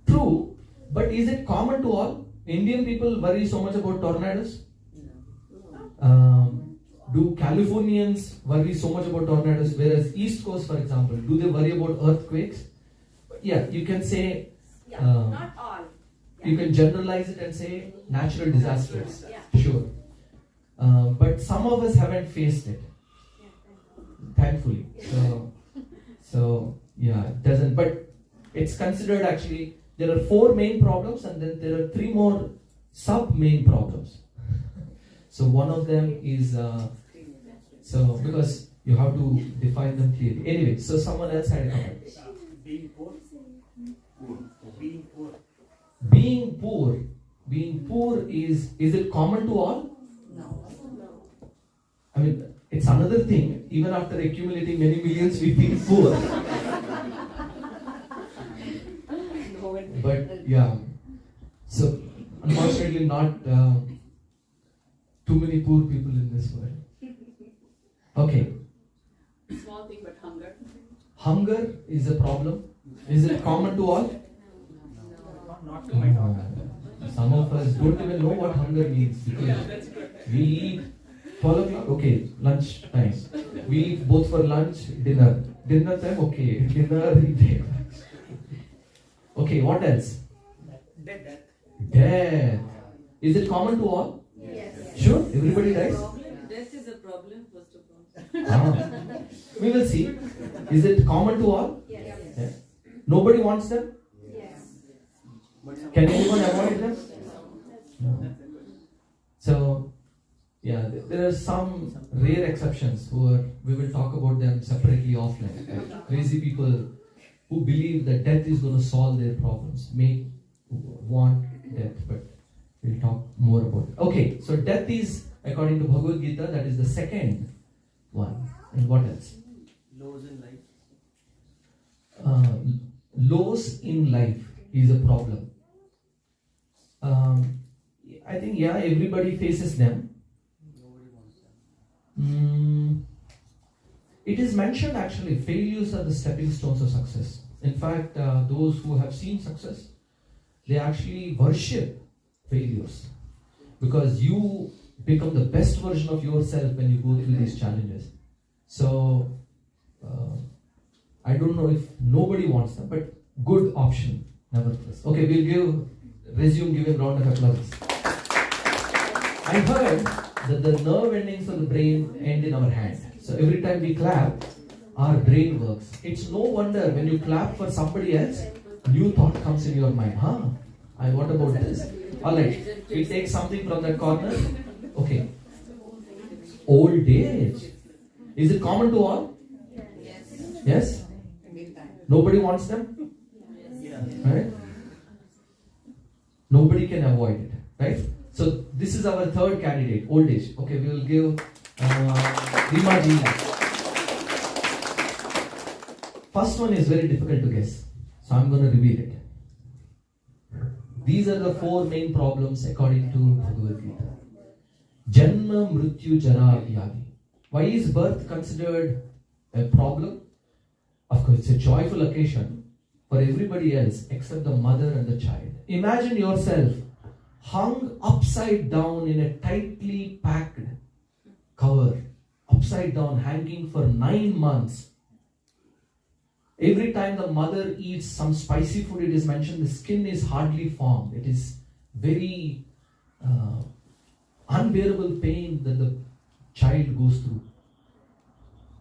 Speaker 1: True, but is it common to all? Indian people worry so much about tornadoes? Do Californians worry so much about tornadoes? Whereas East Coast, for example, do they worry about earthquakes? Yeah, you can say.
Speaker 3: Not all. Yeah.
Speaker 1: You can generalize it and say natural disasters.
Speaker 3: Yeah.
Speaker 1: Sure. But some of us haven't faced it. Thankfully. So yeah, it doesn't. But it's considered actually there are 4 main problems, and then there are 3 more sub-main problems. So one of them is, because you have to define them clearly. Anyway, so someone else had a comment.
Speaker 2: Being poor. Being poor.
Speaker 1: Being poor is it common to all?
Speaker 3: No.
Speaker 1: I mean, it's another thing. Even after accumulating many millions, we feel poor. But yeah, so unfortunately, not too many poor people in this world. Okay.
Speaker 10: Small thing, but hunger.
Speaker 1: Hunger is a problem. Is it common to all?
Speaker 2: Not to my daughter.
Speaker 1: Some of us don't even know what hunger means because we eat 12 o'clock, okay, lunch time. We eat both for lunch, dinner. Dinner time, okay, dinner, breakfast. Okay, what else?
Speaker 2: Death.
Speaker 1: Death. Is it common to all?
Speaker 3: Yes.
Speaker 1: Sure, everybody dies?
Speaker 3: Death is a problem, first of all.
Speaker 1: We will see. Is it common to all?
Speaker 3: Yes.
Speaker 1: Yeah. Nobody wants them?
Speaker 3: Yes.
Speaker 1: Can anyone avoid them? No. So, yeah, there are some rare exceptions we will talk about them separately offline. Like crazy people who believe that death is going to solve their problems may want death, but we'll talk more about it. Okay, so death is, according to Bhagavad Gita, that is the second one. And what else?
Speaker 2: Lows in life.
Speaker 1: Lows in life is a problem. I think, yeah, everybody faces them.
Speaker 2: Nobody wants them.
Speaker 1: It is mentioned actually, failures are the stepping stones of success. In fact, those who have seen success, they actually worship failures because you become the best version of yourself when you go through these challenges. So, I don't know if nobody wants them, but good option, nevertheless. Okay, we'll give a round of applause. I heard that the nerve endings of the brain end in our hand. So every time we clap, our brain works. It's no wonder when you clap for somebody else, new thought comes in your mind. What about this? Alright, we take something from that corner. Okay. Old age. Is it common to all? Yes? Nobody wants them? Right? Nobody can avoid it. Right? So this is our third candidate, old age. Okay, we will give Rima Ji. First one is very difficult to guess. So I'm going to reveal it. These are the 4 main problems according to Bhagavad Gita. Janma, Mrityu, Jara, Vyadi. Why is birth considered a problem? Of course, it's a joyful occasion for everybody else except the mother and the child. Imagine yourself hung upside down in a tightly packed cover, upside down, hanging for 9 months. Every time the mother eats some spicy food, it is mentioned the skin is hardly formed. It is very unbearable pain that the child goes through.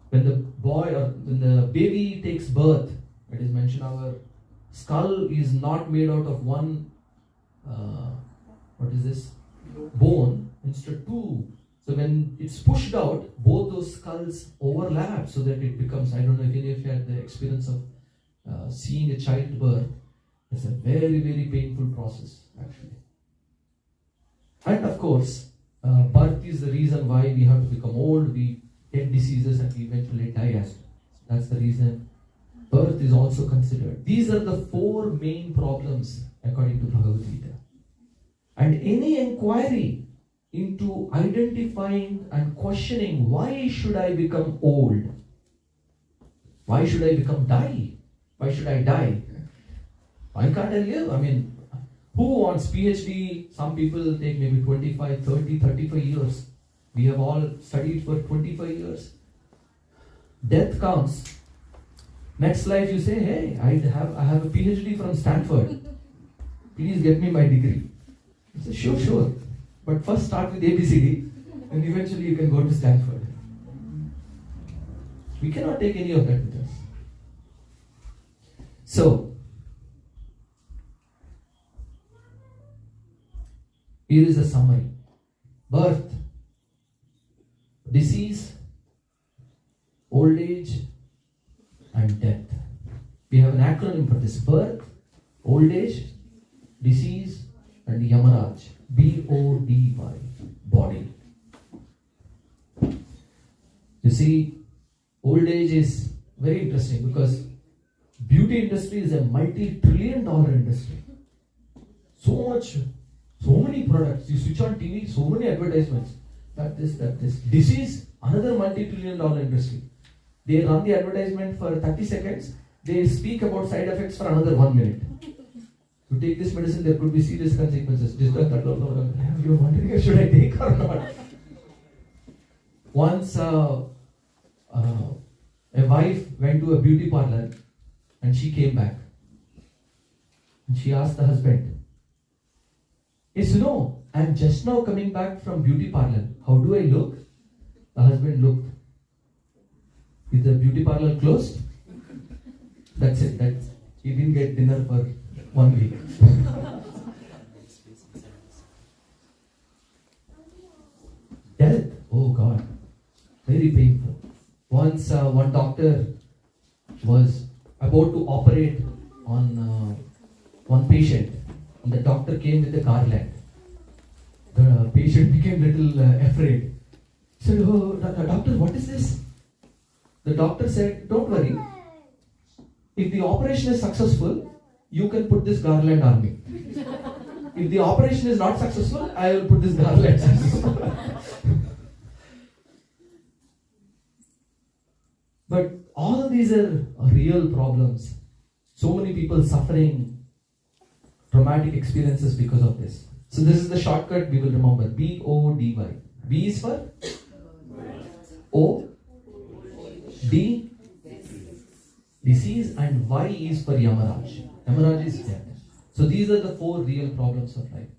Speaker 1: When the boy or when the baby takes birth, it is mentioned our skull is not made out of one bone, instead 2. So when it's pushed out, both those skulls overlap so that it becomes, I don't know if any of you had the experience of seeing a childbirth. It's a very, very painful process actually. And of course, birth is the reason why we have to become old, we get diseases and we eventually die as well. That's the reason birth is also considered. These are the 4 main problems according to Bhagavad Gita. And any inquiry into identifying and questioning why should I become old? Why should I die? Why should I die? Why can't I live? I mean, who wants PhD? Some people take maybe 25, 30, 35 years. We have all studied for 25 years. Death comes. Next life you say, hey, I have a PhD from Stanford. Please get me my degree. I say, sure. But first start with ABCD and eventually you can go to Stanford. We cannot take any of that with us. So, Here is a summary. Birth, disease, old age, and death. We have an acronym for this: birth, old age, disease, and Yamaraj. B-O-D-Y, body. You see, old age is very interesting because beauty industry is a multi-trillion-dollar industry. So many products. You switch on TV, so many advertisements. That this. Disease, another multi-trillion-dollar industry. They run the advertisement for 30 seconds. They speak about side effects for another 1 minute. To take this medicine, there could be serious consequences. This, that, you're wondering, should I take or not? Once a wife went to a beauty parlor and she came back. And she asked the husband, yes, I'm just now coming back from beauty parlor. How do I look? The husband looked. Is the beauty parlor closed? That's it. He didn't get dinner for 1 week. Death. Oh God. Very painful. Once one doctor was about to operate on one patient, and the doctor came with a garland. The patient became little afraid. He said, "Oh, doctor, what is this?" The doctor said, "Don't worry. If the operation is successful, you can put this garland on me. If the operation is not successful, I will put this garland on you." But all of these are real problems. So many people suffering traumatic experiences because of this. So this is the shortcut we will remember. B-O-D-Y. B is for O, D, disease, and Y is for Yamaraj. Yamaraj is death. So these are the 4 real problems of life.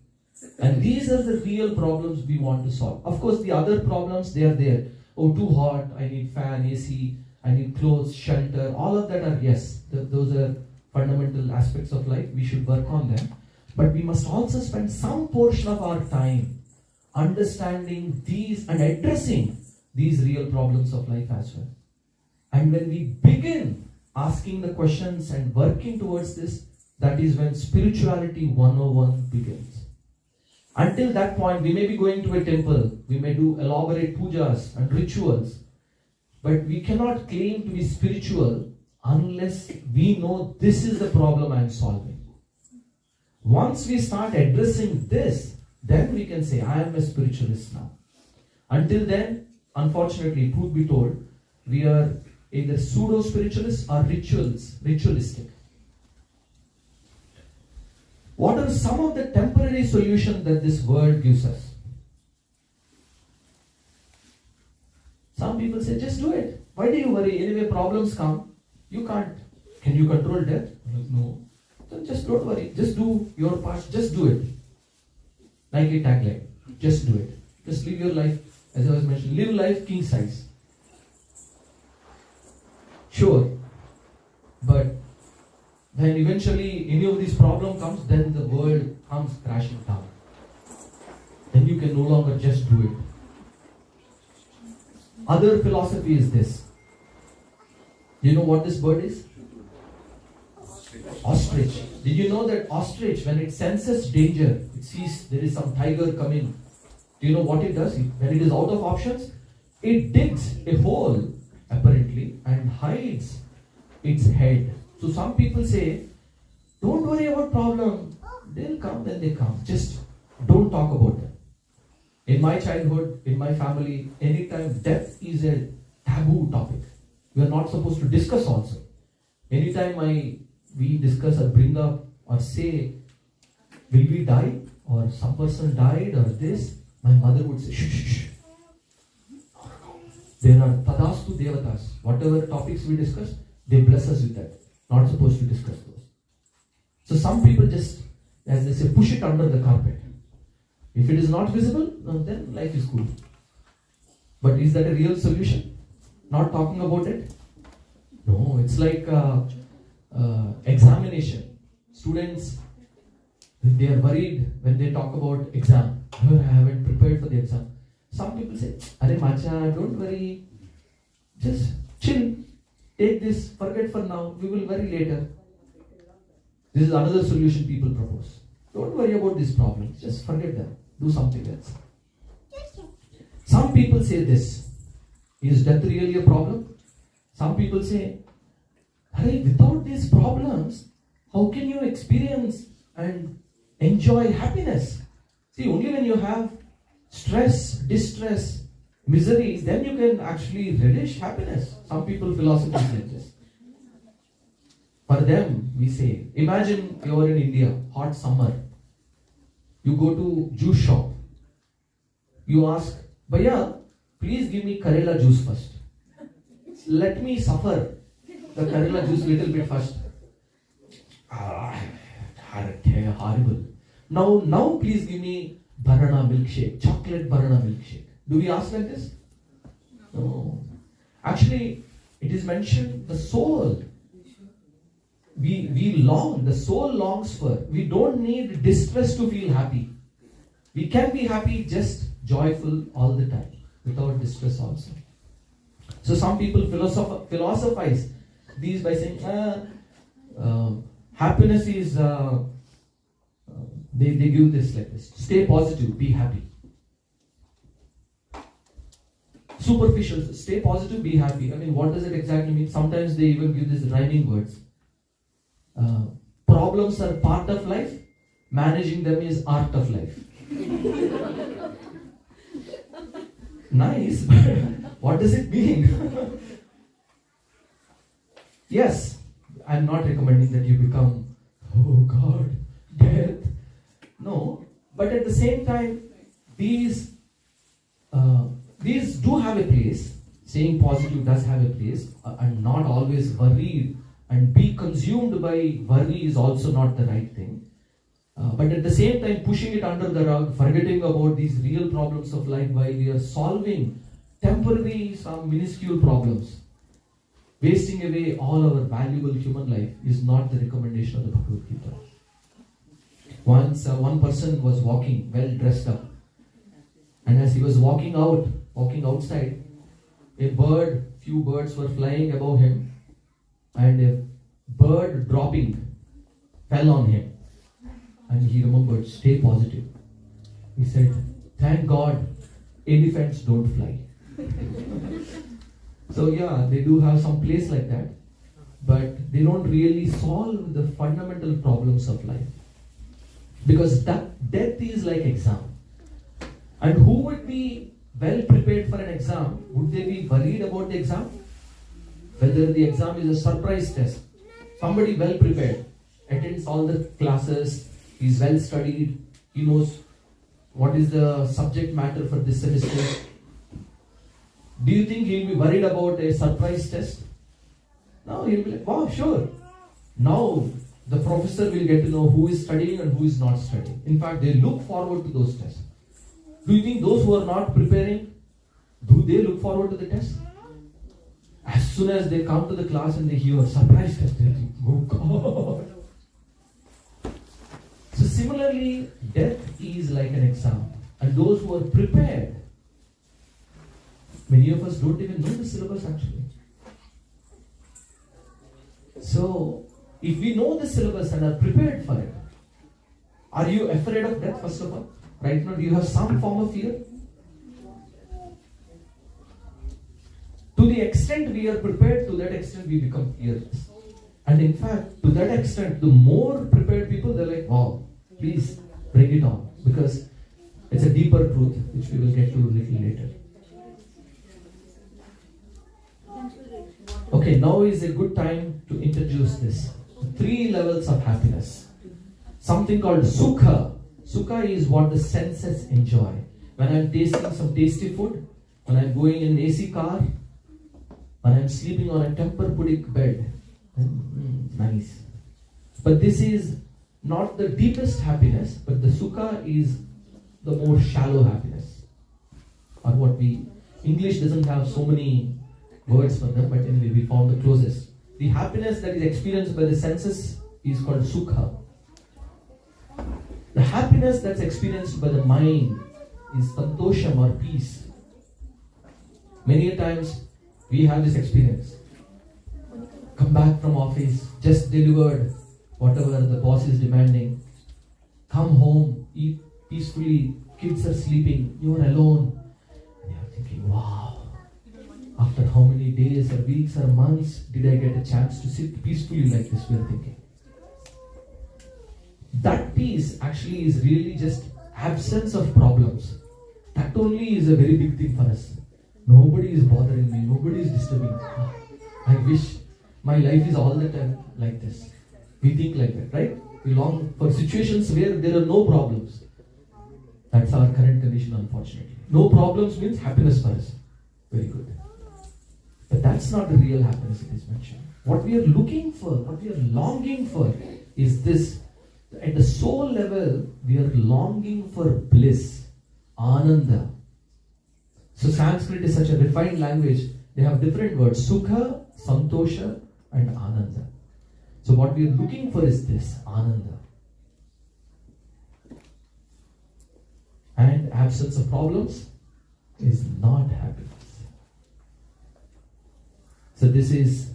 Speaker 1: And these are the real problems we want to solve. Of course, the other problems, they are there. Oh, too hot, I need fan, AC, I need clothes, shelter. All of that are, yes, those are fundamental aspects of life. We should work on them. But we must also spend some portion of our time understanding these and addressing these real problems of life as well. And when we begin asking the questions and working towards this, that is when spirituality 101 begins. Until that point, we may be going to a temple, we may do elaborate pujas and rituals, but we cannot claim to be spiritual unless we know this is the problem I am solving. Once we start addressing this, then we can say, I am a spiritualist now. Until then, unfortunately, truth be told, we are either pseudo-spiritualists or ritualistic. What are some of the temporary solutions that this world gives us? Some people say, just do it. Why do you worry? Anyway, problems come. You can't. Can you control death? No. So just don't worry. Just do your part. Just do it. Like a tagline. Just do it. Just live your life. As I was mentioning, live life king size. Sure. But when eventually any of these problems comes, then the world comes crashing down. Then you can no longer just do it. Other philosophy is this. You know what this bird is? Ostrich. Did you know that ostrich, when it senses danger, it sees there is some tiger coming, do you know what it does? When it is out of options, it digs a hole, apparently, and hides its head. So some people say, don't worry about problem. They'll come when they come. Just don't talk about them. In my childhood, in my family, anytime death is a taboo topic. We are not supposed to discuss also. Anytime we discuss or bring up or say, will we die? Or some person died or this, my mother would say, shh, shh, shh. There are tadastu devatas. Whatever topics we discuss, they bless us with that. Not supposed to discuss those. So some people just, as they say, push it under the carpet. If it is not visible, then life is good. But is that a real solution? Not talking about it? No, it's like examination. Students, they are worried when they talk about exam. sir, I haven't prepared for the exam. Some people say, Arey Macha, don't worry, just chill, take this, forget for now, we will worry later. This is another solution people propose. Don't worry about these problems, just forget them, do something else. Some people say this, is death really a problem? Some people say, Arey, without these problems, how can you experience and enjoy happiness? See, only when you have stress, distress, misery, then you can actually relish happiness. Some people philosophy like this. For them, we say, imagine you're in India, hot summer. You go to juice shop. You ask, Bhaiya, please give me Karela juice first. Let me suffer the Karela juice little bit first. Horrible. Now please give me banana milkshake, chocolate banana milkshake. Do we ask like this? No. Actually, it is mentioned the soul. We long, the soul longs for. We don't need distress to feel happy. We can be happy, just joyful all the time, without distress also. So some people philosophize these by saying, happiness is, they give this like this, stay positive, be happy. Superficial, stay positive, be happy. I mean, what does it exactly mean? Sometimes they even give these rhyming words. Problems are part of life, managing them is art of life. Nice, but what does it mean? Yes, I'm not recommending that you become, oh God, death. No, but at the same time, these do have a place. Saying positive does have a place, and not always worried and be consumed by worry is also not the right thing. But at the same time, pushing it under the rug, forgetting about these real problems of life while we are solving temporary, some minuscule problems, wasting away all our valuable human life is not the recommendation of the Bhagavad Gita. Once one person was walking, well dressed up, and as he was walking outside, few birds were flying above him, and a bird dropping fell on him. And he remembered, stay positive. He said, thank God, elephants don't fly. So yeah, they do have some place like that, but they don't really solve the fundamental problems of life. Because death is like exam. And who would be well prepared for an exam? Would they be worried about the exam? Whether the exam is a surprise test. Somebody well prepared, attends all the classes, he's well studied, he knows what is the subject matter for this semester. Do you think he'll be worried about a surprise test? No, he'll be like, wow, sure. Now the professor will get to know who is studying and who is not studying. In fact, they look forward to those tests. Do you think those who are not preparing, do they look forward to the test? As soon as they come to the class and they hear a surprise test, they think, oh God. So similarly, death is like an exam. And those who are prepared, many of us don't even know the syllabus actually. So, if we know the syllabus and are prepared for it, are you afraid of death first of all? Right now, do you have some form of fear? To the extent we are prepared, to that extent we become fearless. And in fact, to that extent, the more prepared people, they're like, wow, please bring it on. Because it's a deeper truth, which we will get to a little later. Okay, now is a good time to introduce this. 3 levels of happiness. Something called sukha. Sukha is what the senses enjoy. When I'm tasting some tasty food, when I'm going in an AC car, when I'm sleeping on a Tempur-Pedic bed. Nice. But this is not the deepest happiness, but the sukha is the more shallow happiness. Or what English doesn't have so many words for them, but anyway, we found the closest. The happiness that is experienced by the senses is called sukha. The happiness that's experienced by the mind is santosham or peace. Many a times we have this experience. Come back from office, just delivered whatever the boss is demanding. Come home, eat peacefully, kids are sleeping, you are alone. And you are thinking, wow, after how many days or weeks or months did I get a chance to sit peacefully like this, we are thinking. That peace actually is really just absence of problems. That only is a very big thing for us. Nobody is bothering me, nobody is disturbing me. I wish my life is all the time like this. We think like that, right? We long for situations where there are no problems. That's our current condition, unfortunately. No problems means happiness for us. Very good. But that's not the real happiness it is mentioned. What we are looking for, what we are longing for is this. At the soul level, we are longing for bliss, ananda. So Sanskrit is such a refined language. They have different words, sukha, santosha and ananda. So what we are looking for is this, ananda. And absence of problems is not happiness. So this is,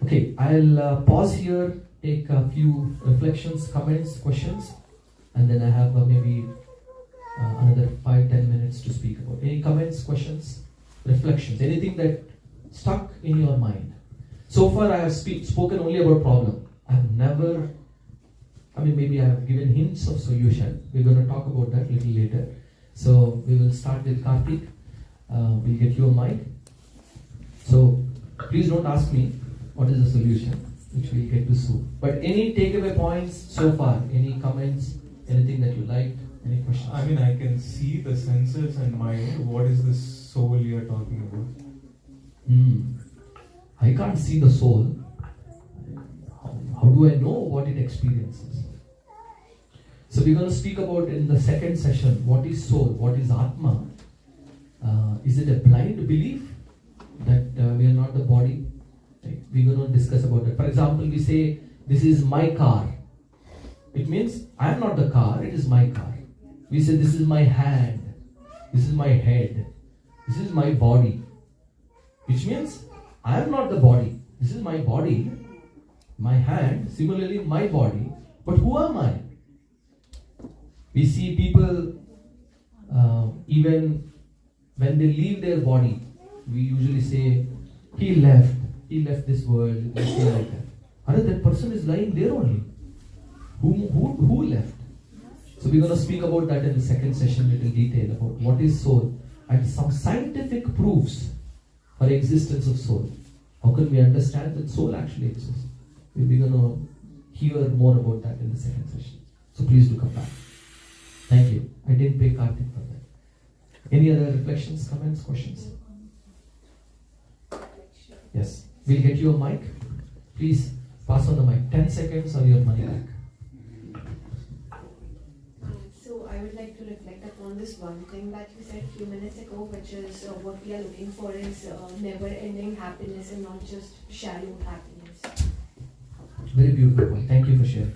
Speaker 1: okay, I'll pause here, take a few reflections, comments, questions, and then I have maybe another 5-10 minutes to speak about. Any comments, questions, reflections, anything that stuck in your mind? So far I have spoken only about problem. I have never, maybe I have given hints of solution. We're going to talk about that a little later. So we will start with Karthik. We'll get you a mic. So please don't ask me what is the solution, which we'll get to soon. But any takeaway points so far? Any comments? Anything that you liked? Any questions?
Speaker 6: I can see the senses and mind. What is this soul you're talking about?
Speaker 1: I can't see the soul. How do I know what it experiences? So we're going to speak about in the second session, what is soul? What is Atma? Is it a blind belief that we are not the body? Right? We're going to discuss about that. For example, we say, this is my car. It means I am not the car, it is my car. We say, this is my hand. This is my head. This is my body. Which means I am not the body. This is my body, my hand, similarly my body. But who am I? We see people, even when they leave their body, we usually say, he left this world, we say like that. That person is lying there only. Who left? So we're going to speak about that in the second session in little detail, about what is soul and some scientific proofs for the existence of soul. How can we understand that soul actually exists? We're going to hear more about that in the second session. So please do come back. Thank you. I didn't pay Karthik for that. Any other reflections, comments, questions? Yes. We'll get you a mic. Please pass on the mic. 10 seconds or your money back.
Speaker 5: So I would like to reflect upon this one thing that you said a few minutes ago, which is what we are looking for is never-ending happiness and not just shallow happiness.
Speaker 1: Very beautiful point. Thank you for sharing.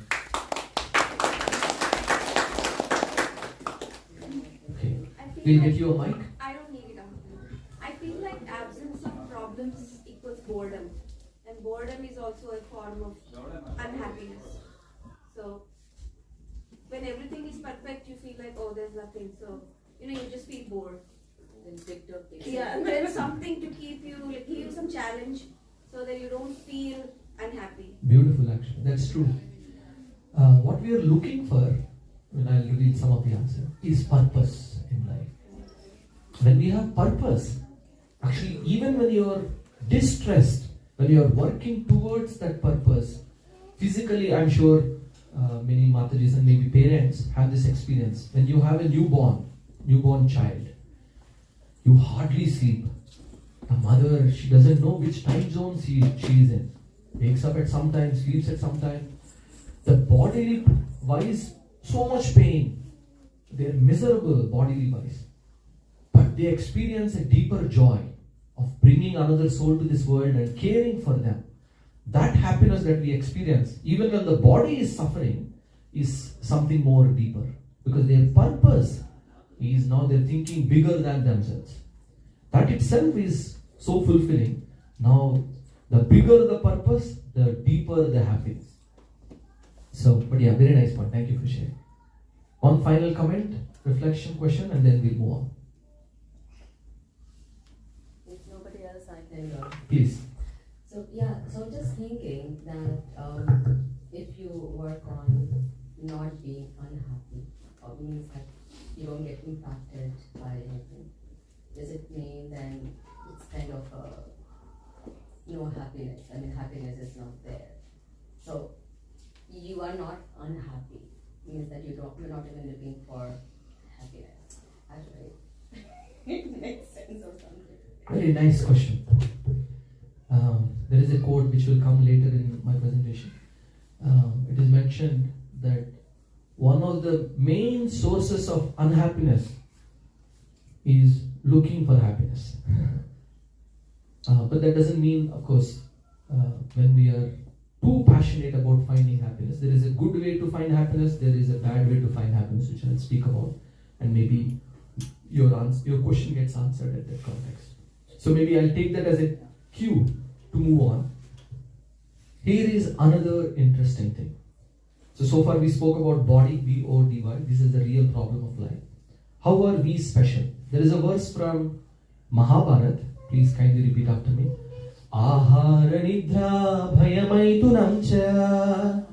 Speaker 1: Okay. We'll get you a mic.
Speaker 5: I don't need it. I feel like absence of problems equals boredom. And boredom is also a form of unhappiness. So when everything is perfect, you feel like, oh, there's nothing. So, you just feel bored. Yeah, and then something to keep you, like give you some challenge so that you don't feel unhappy.
Speaker 1: Beautiful, actually. That's true. What we are looking for, when I'll read some of the answer, is purpose in life. When we have purpose, actually, even when you're distressed, when you're working towards that purpose, physically, I'm sure many Matajis and maybe parents have this experience. When you have a newborn child, you hardly sleep. The mother, she doesn't know which time zone she is in. Wakes up at some time, sleeps at some time. The bodily wise, so much pain. They're miserable bodily wise. But they experience a deeper joy of bringing another soul to this world and caring for them. That happiness that we experience, even when the body is suffering, is something more deeper. because their purpose is now they're thinking bigger than themselves. That itself is so fulfilling. Now, the bigger the purpose, the deeper the happiness. So, but yeah, very nice point. Thank you for sharing. One final comment, reflection, question, and then we'll move on.
Speaker 3: If nobody else, I can go.
Speaker 1: Please.
Speaker 3: So yeah, so just thinking that if you work on not being unhappy, or means that you don't get impacted by anything, does it mean then it's kind of no happiness? I mean, happiness is not there. So you are not unhappy, means that you're not even looking for happiness. Actually, it makes sense or something.
Speaker 1: Very nice question. There is a quote which will come later in my presentation. It is mentioned that one of the main sources of unhappiness is looking for happiness. But that doesn't mean, of course, when we are too passionate about finding happiness. There is a good way to find happiness, there is a bad way to find happiness, which I'll speak about, and maybe your question gets answered at that context. So maybe I'll take that as a cue to move on. Here is another interesting thing. So far we spoke about body, B-O-D-Y. This is the real problem of life. How are we special? There is a verse from Mahabharata. Please kindly repeat after me. Ahara nidra bhayamaitunam cha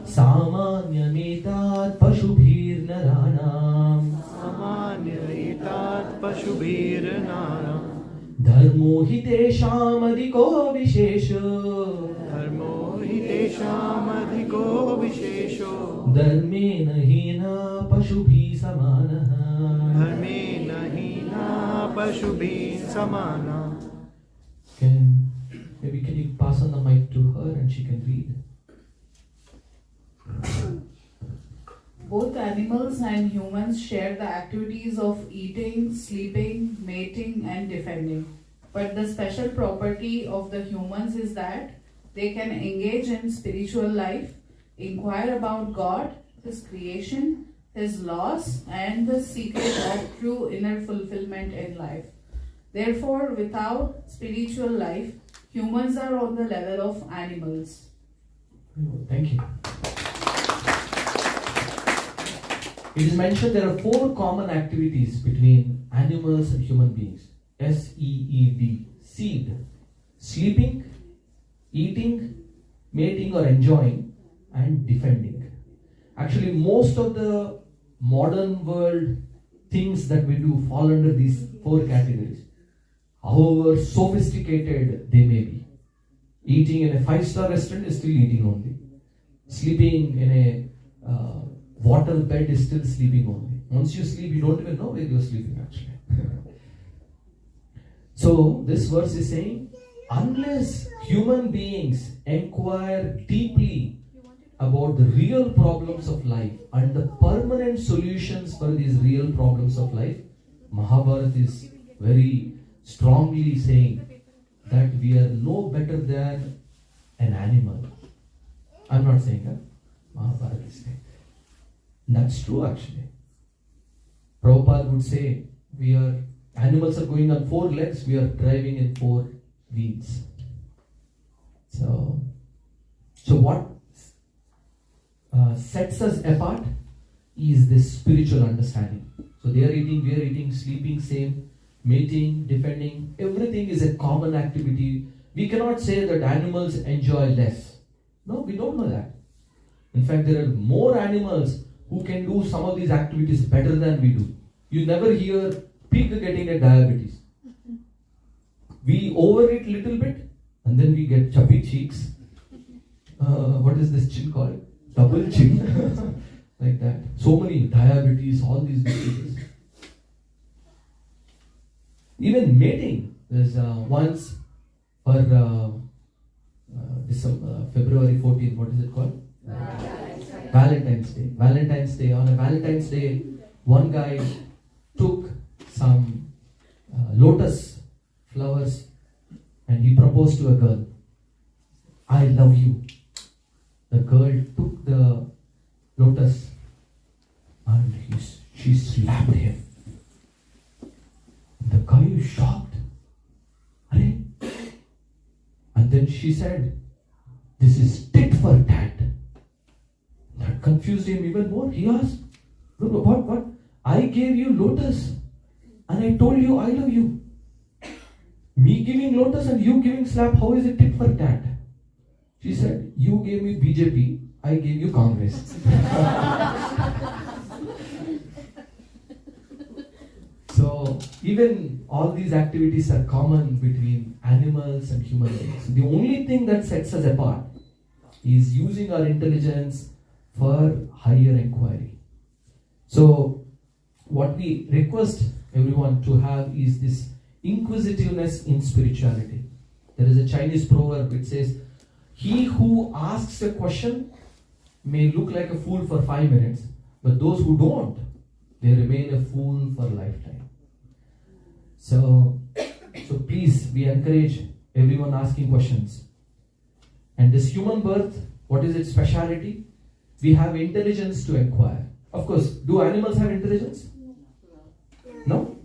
Speaker 1: Samanyametat pashubhir naranam
Speaker 11: Samanyametat pashubhir naranam
Speaker 1: Dharmo hitesham adhiko vishesho
Speaker 11: Dharmo hitesham adhiko vishesho
Speaker 1: Dharmena hina pashubhi samanaha
Speaker 11: Dharmena hina pashubhi samana.
Speaker 1: Can you pass on the mic to her and she can read?
Speaker 10: Both animals and humans share the activities of eating, sleeping, mating, and defending. But the special property of the humans is that they can engage in spiritual life, inquire about God, His creation, His laws, and the secret of true inner fulfillment in life. Therefore, without spiritual life, humans are on the level of animals.
Speaker 1: Thank you. It is mentioned there are 4 common activities between animals and human beings. S-E-E-D. Seed. Sleeping, eating, mating or enjoying, and defending. Actually, most of the modern world things that we do fall under these 4 categories. However sophisticated they may be. Eating in a 5-star restaurant is still eating only. Sleeping in a water bed is still sleeping only. Once you sleep, you don't even know where you're sleeping actually. So this verse is saying, unless human beings inquire deeply about the real problems of life and the permanent solutions for these real problems of life, Mahabharata is very strongly saying that we are no better than an animal. I'm not saying that. Mahabharata is saying. That's true actually. Prabhupada would say, animals are going on 4 legs, we are driving in 4 wheels. So what sets us apart is this spiritual understanding. So they are eating, we are eating, sleeping same, mating, defending, everything is a common activity. We cannot say that animals enjoy less. No, we don't know that. In fact, there are more animals who can do some of these activities better than we do. You never hear pig getting a diabetes. We overeat little bit and then we get chubby cheeks. What is this chin called? Double chin. Like that. So many diabetes, all these diseases. Even mating. There's once for February 14th, what is it called? Valentine's Day. Valentine's Day. On a Valentine's Day, one guy took some lotus flowers and he proposed to a girl. I love you. the girl took the lotus and she slapped him. The guy is shocked. Arey? And then she said, "This is tit for tat." That confused him even more. He asked, What? I gave you lotus and I told you I love you. Me giving lotus and you giving slap, how is it tit for tat?" She said, "You gave me BJP, I gave you Congress." So even all these activities are common between animals and human beings. The only thing that sets us apart is using our intelligence for higher inquiry. So what we request everyone to have is this inquisitiveness in spirituality. There is a Chinese proverb which says, "He who asks a question may look like a fool for 5 minutes, but those who don't, they remain a fool for a lifetime." So please, we encourage everyone asking questions. And this human birth, what is its speciality? We have intelligence to inquire. Of course, do animals have intelligence? No?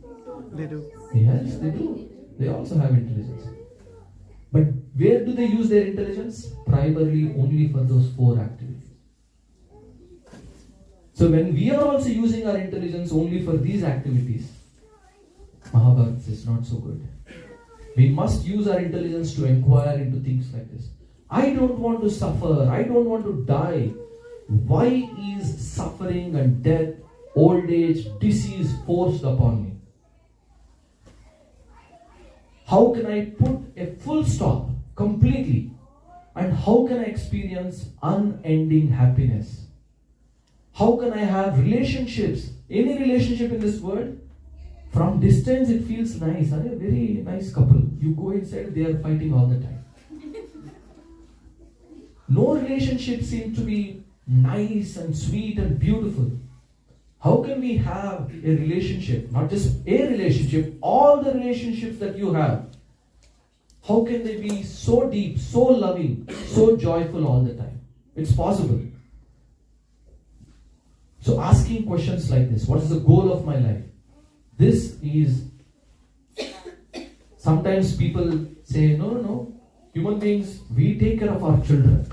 Speaker 11: They do.
Speaker 1: Yes, they do. They also have intelligence. But where do they use their intelligence? Primarily only for those 4 activities. So when we are also using our intelligence only for these activities, Mahabharata is not so good. We must use our intelligence to inquire into things like this. I don't want to suffer. I don't want to die. Why is suffering and death, old age, disease forced upon me? How can I put a full stop completely? And how can I experience unending happiness? How can I have relationships? Any relationship in this world? From distance it feels nice. A very nice couple. You go inside, they are fighting all the time. No relationship seems to be nice and sweet and beautiful. How can we have a relationship, not just a relationship, all the relationships that you have, how can they be so deep, so loving, so joyful all the time? It's possible. So asking questions like this, what is the goal of my life? This is, sometimes people say, no, human beings, we take care of our children.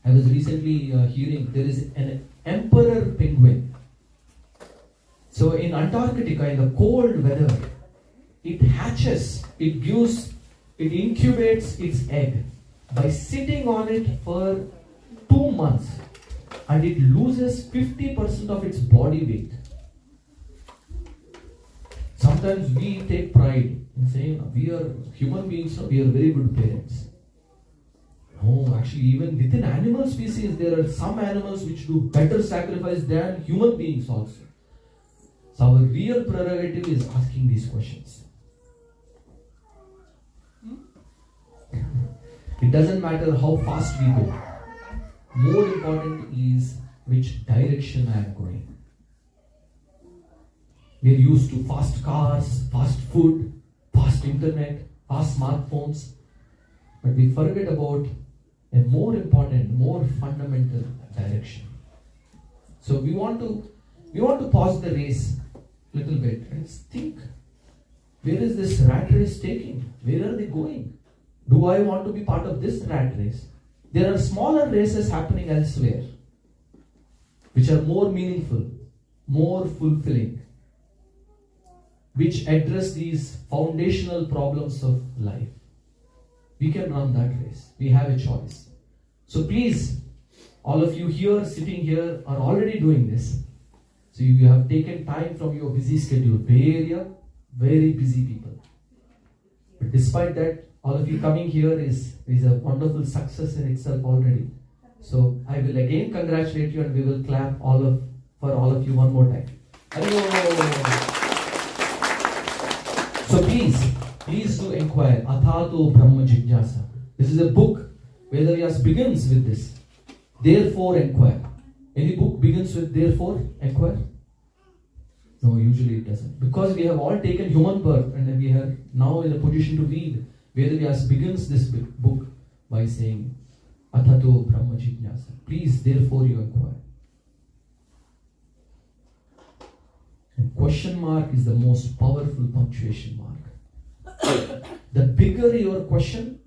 Speaker 1: I was recently hearing there is an emperor penguin. So in Antarctica, in the cold weather, it hatches, it incubates its egg by sitting on it for 2 months, and it loses 50% of its body weight. Sometimes we take pride in saying we are human beings, we are very good parents. No, actually, even within animal species, there are some animals which do better sacrifice than human beings also. So our real prerogative is asking these questions. It doesn't matter how fast we go. More important is which direction I am going. We are used to fast cars, fast food, fast internet, fast smartphones. But we forget about a more important, more fundamental direction. So we want to pause the race a little bit and think, where is this rat race taking? Where are they going? Do I want to be part of this rat race? There are smaller races happening elsewhere, which are more meaningful, more fulfilling, which address these foundational problems of life. We can run that race. We have a choice. So please, all of you here, sitting here, are already doing this. So you have taken time from your busy schedule. Bay Area, very busy people. But despite that, all of you coming here is a wonderful success in itself already. So I will again congratulate you, and we will clap for all of you one more time. Hello. So please do inquire. Athato Brahma Jignasa. This is a book. Vedavyas begins with this. Therefore inquire. Any book begins with therefore inquire? No, usually it doesn't. Because we have all taken human birth and we are now in a position to read. Vedavyas begins this book by saying, Athato Brahma Jignasa. Please, therefore, you inquire. And question mark is the most powerful punctuation mark. The bigger your question,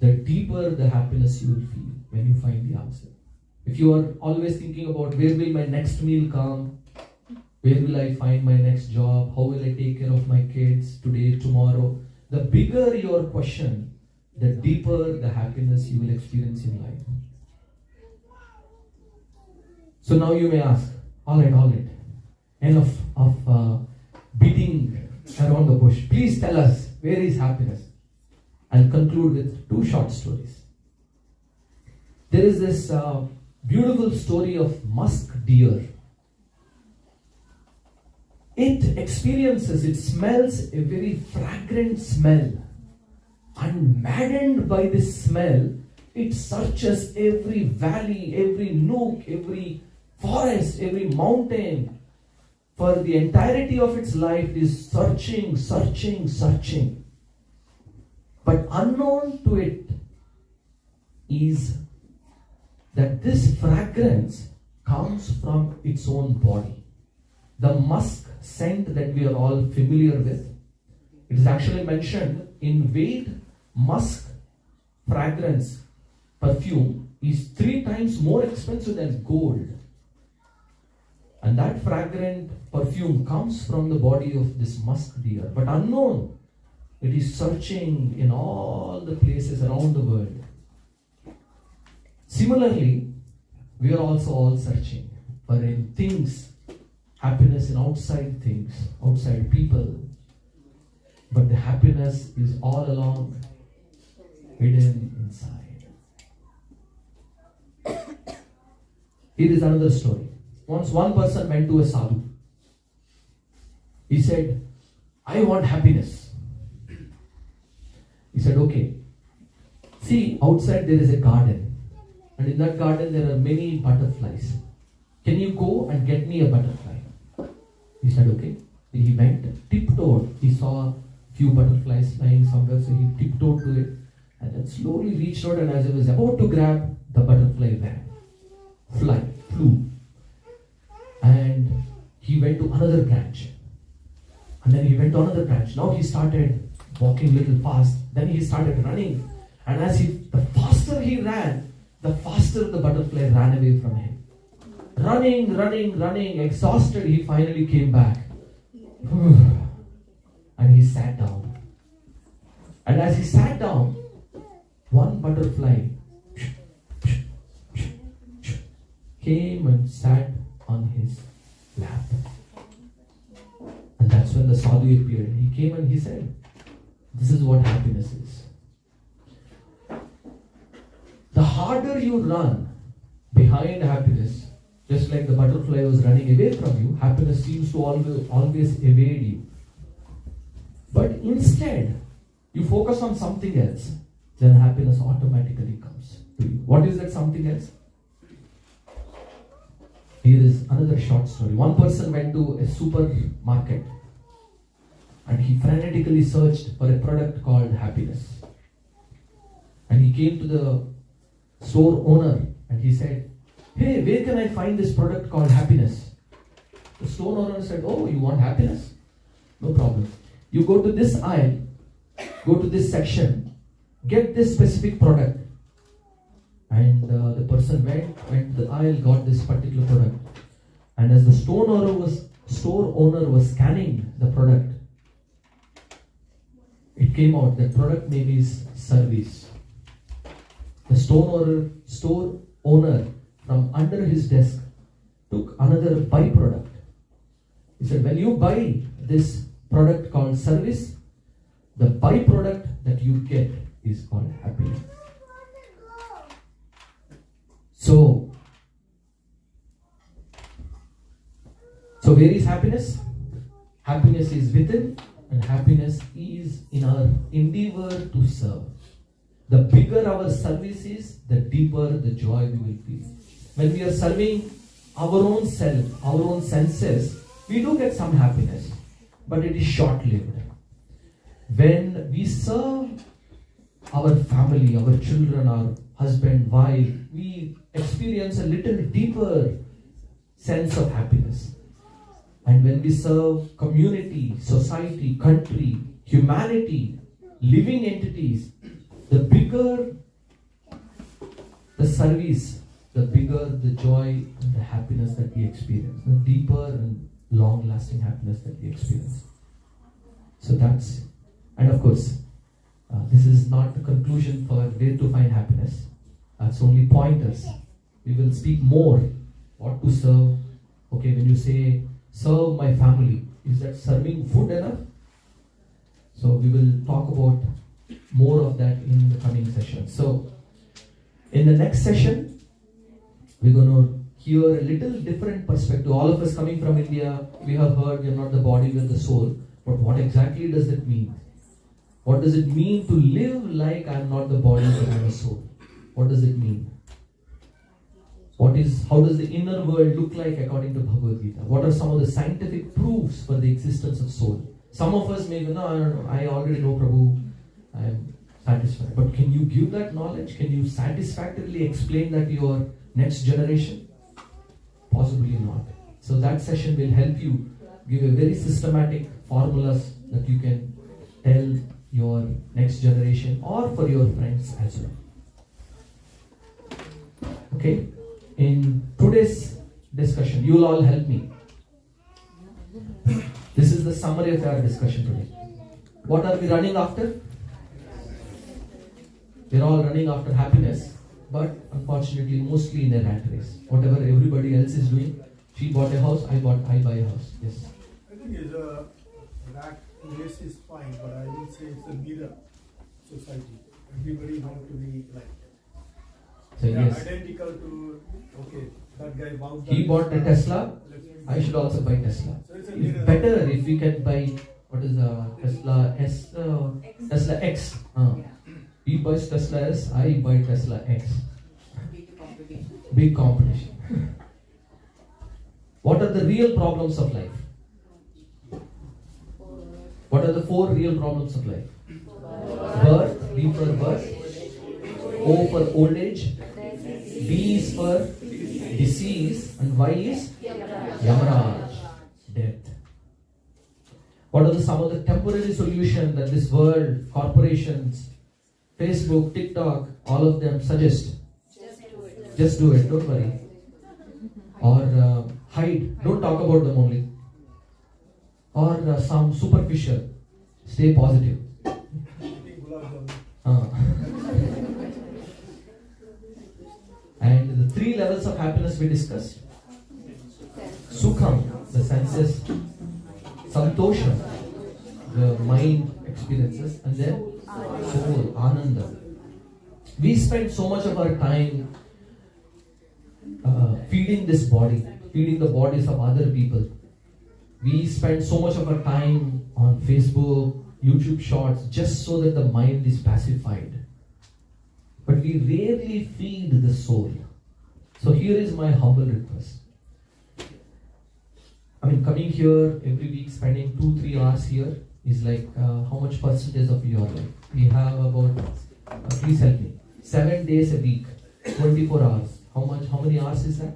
Speaker 1: the deeper the happiness you will feel when you find the answer. If you are always thinking about where will my next meal come, where will I find my next job, how will I take care of my kids today, tomorrow, the bigger your question, the deeper the happiness you will experience in life. So now you may ask, all right, enough of beating around the bush. Please tell us, where is happiness? I'll conclude with 2 short stories. There is this beautiful story of musk deer. It experiences, it smells a very fragrant smell. And maddened by this smell, it searches every valley, every nook, every forest, every mountain. For the entirety of its life, it is searching. But unknown to it is that this fragrance comes from its own body. The musk scent that we are all familiar with, it is actually mentioned in weight. Musk fragrance perfume is 3 times more expensive than gold. And that fragrant perfume comes from the body of this musk deer. But unknown, it is searching in all the places around the world. Similarly, we are also all searching for in things, happiness in outside things, outside people. But the happiness is all along hidden inside. Here is another story. Once one person went to a sadhu. He said, I want happiness. He said, okay. See, outside there is a garden. And in that garden there are many butterflies. Can you go and get me a butterfly? He said, okay. He went, tiptoed. He saw a few butterflies flying somewhere, so he tiptoed to it. And then slowly reached out, and as he was about to grab, the butterfly flew. And he went to another branch. And then he went to another branch. Now he started walking a little fast. Then he started running. And the faster he ran, the faster the butterfly ran away from him. Running, exhausted, he finally came back. And he sat down. And as he sat down, one butterfly came and sat on his lap. And that's when the sadhu appeared. He came and he said, this is what happiness is. The harder you run behind happiness, just like the butterfly was running away from you, happiness seems to always evade you. But instead, you focus on something else, then happiness automatically comes to you. What is that something else? Here is another short story. One person went to a supermarket and he frenetically searched for a product called happiness. And he came to the store owner and he said, hey, where can I find this product called happiness? The store owner said, oh, you want happiness? No problem. You go to this aisle, go to this section, get this specific product. And the person went to the aisle, got this particular product. And as the store owner was scanning the product, it came out that product name is service. The store owner from under his desk took another byproduct. He said, when you buy this product called service, the byproduct that you get is called happiness. So where is happiness? Happiness is within, and happiness is in our endeavor to serve. The bigger our service is, the deeper the joy we will feel. When we are serving our own self, our own senses, we do get some happiness, but it is short-lived. When we serve our family, our children, our husband, wife, we experience a little deeper sense of happiness. And when we serve community, society, country, humanity, living entities, the bigger the service, the bigger the joy and the happiness that we experience, the deeper and long-lasting happiness that we experience. So that's, and of course, this is not the conclusion for where to find happiness. That's only pointers. We will speak more what to serve. Okay, when you say serve my family, is that serving food enough? So we will talk about more of that in the coming session. So in the next session, we're going to hear a little different perspective. All of us coming from India, we have heard we are not the body, we are the soul. But what exactly does that mean? What does it mean to live like I am not the body but I am a soul? What does it mean? How does the inner world look like according to Bhagavad Gita? What are some of the scientific proofs for the existence of soul? Some of us may go, no, I already know Prabhu, I am satisfied. But can you give that knowledge? Can you satisfactorily explain that to your next generation? Possibly not. So that session will help you give a very systematic formulas that you can tell your next generation or for your friends as well. Okay? In today's discussion, you will all help me. This is the summary of our discussion today. What are we running after? We're all running after happiness, but unfortunately, mostly in a rat race. Whatever everybody else is doing, she bought a house, I buy a house. Yes.
Speaker 4: I think it's a rat race is fine, but I would say it's a mirror society. Everybody wants to be like.
Speaker 1: So yes.
Speaker 4: Identical to, okay, that guy bought
Speaker 1: He bought a Tesla, I should also buy Tesla.
Speaker 4: So it's
Speaker 1: It's better if we can buy, what is the Tesla S, Tesla X. He buys Tesla S, I buy Tesla X. Big competition. What are the real problems of life? What are the 4 real problems of life? Birth, B for birth, O for old age, D is for disease, and Y is Yamaraj, death. What are some of the temporary solutions that this world, corporations, Facebook, TikTok, all of them suggest? Just do it, don't worry. Or hide, don't talk about them only. Or some superficial, stay positive. And the 3 levels of happiness we discussed. Sukham, the senses. Santosham, the mind experiences. And then soul, Ananda. We spend so much of our time feeding this body, feeding the bodies of other people. We spend so much of our time on Facebook, YouTube shorts, just so that the mind is pacified. But we rarely feed the soul. So here is my humble request. Coming here every week, spending 2-3 hours here is like how much percentage of your life? We have about, please help me, 7 days a week, 24 hours. How many hours is that?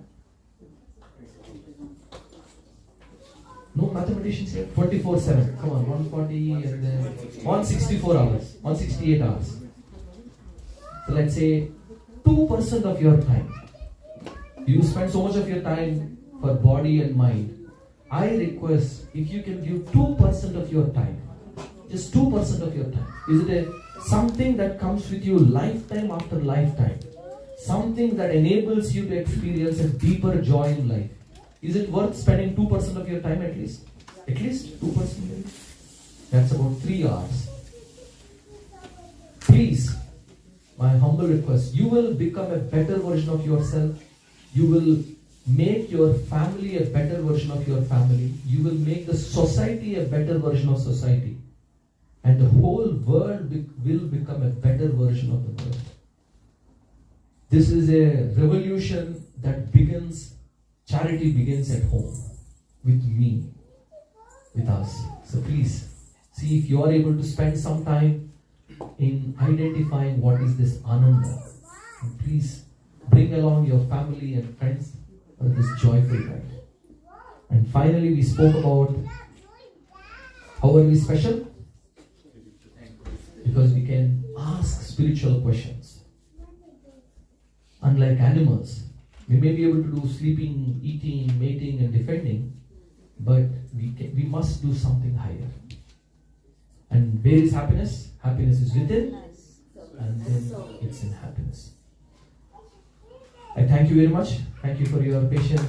Speaker 1: No mathematicians here? 24/7. Come on, 140 and then 164 hours, 168 hours. So let's say 2% of your time. You spend so much of your time for body and mind. I request if you can give 2% of your time, just 2% of your time. Is it something that comes with you lifetime after lifetime? Something that enables you to experience a deeper joy in life. Is it worth spending 2% of your time at least? At least 2% maybe? That's about 3 hours. Please, my humble request, you will become a better version of yourself. You will make your family a better version of your family. You will make the society a better version of society. And the whole world will become a better version of the world. This is a revolution that begins, charity begins at home, with me, with us. So please, see if you are able to spend some time in identifying what is this Ananda. And please bring along your family and friends for this joyful ride. And finally, we spoke about how are we special? Because we can ask spiritual questions. Unlike animals, we may be able to do sleeping, eating, mating, and defending, but we must do something higher. And where is happiness? Happiness is within, and then it's in happiness. I thank you very much. Thank you for your patience.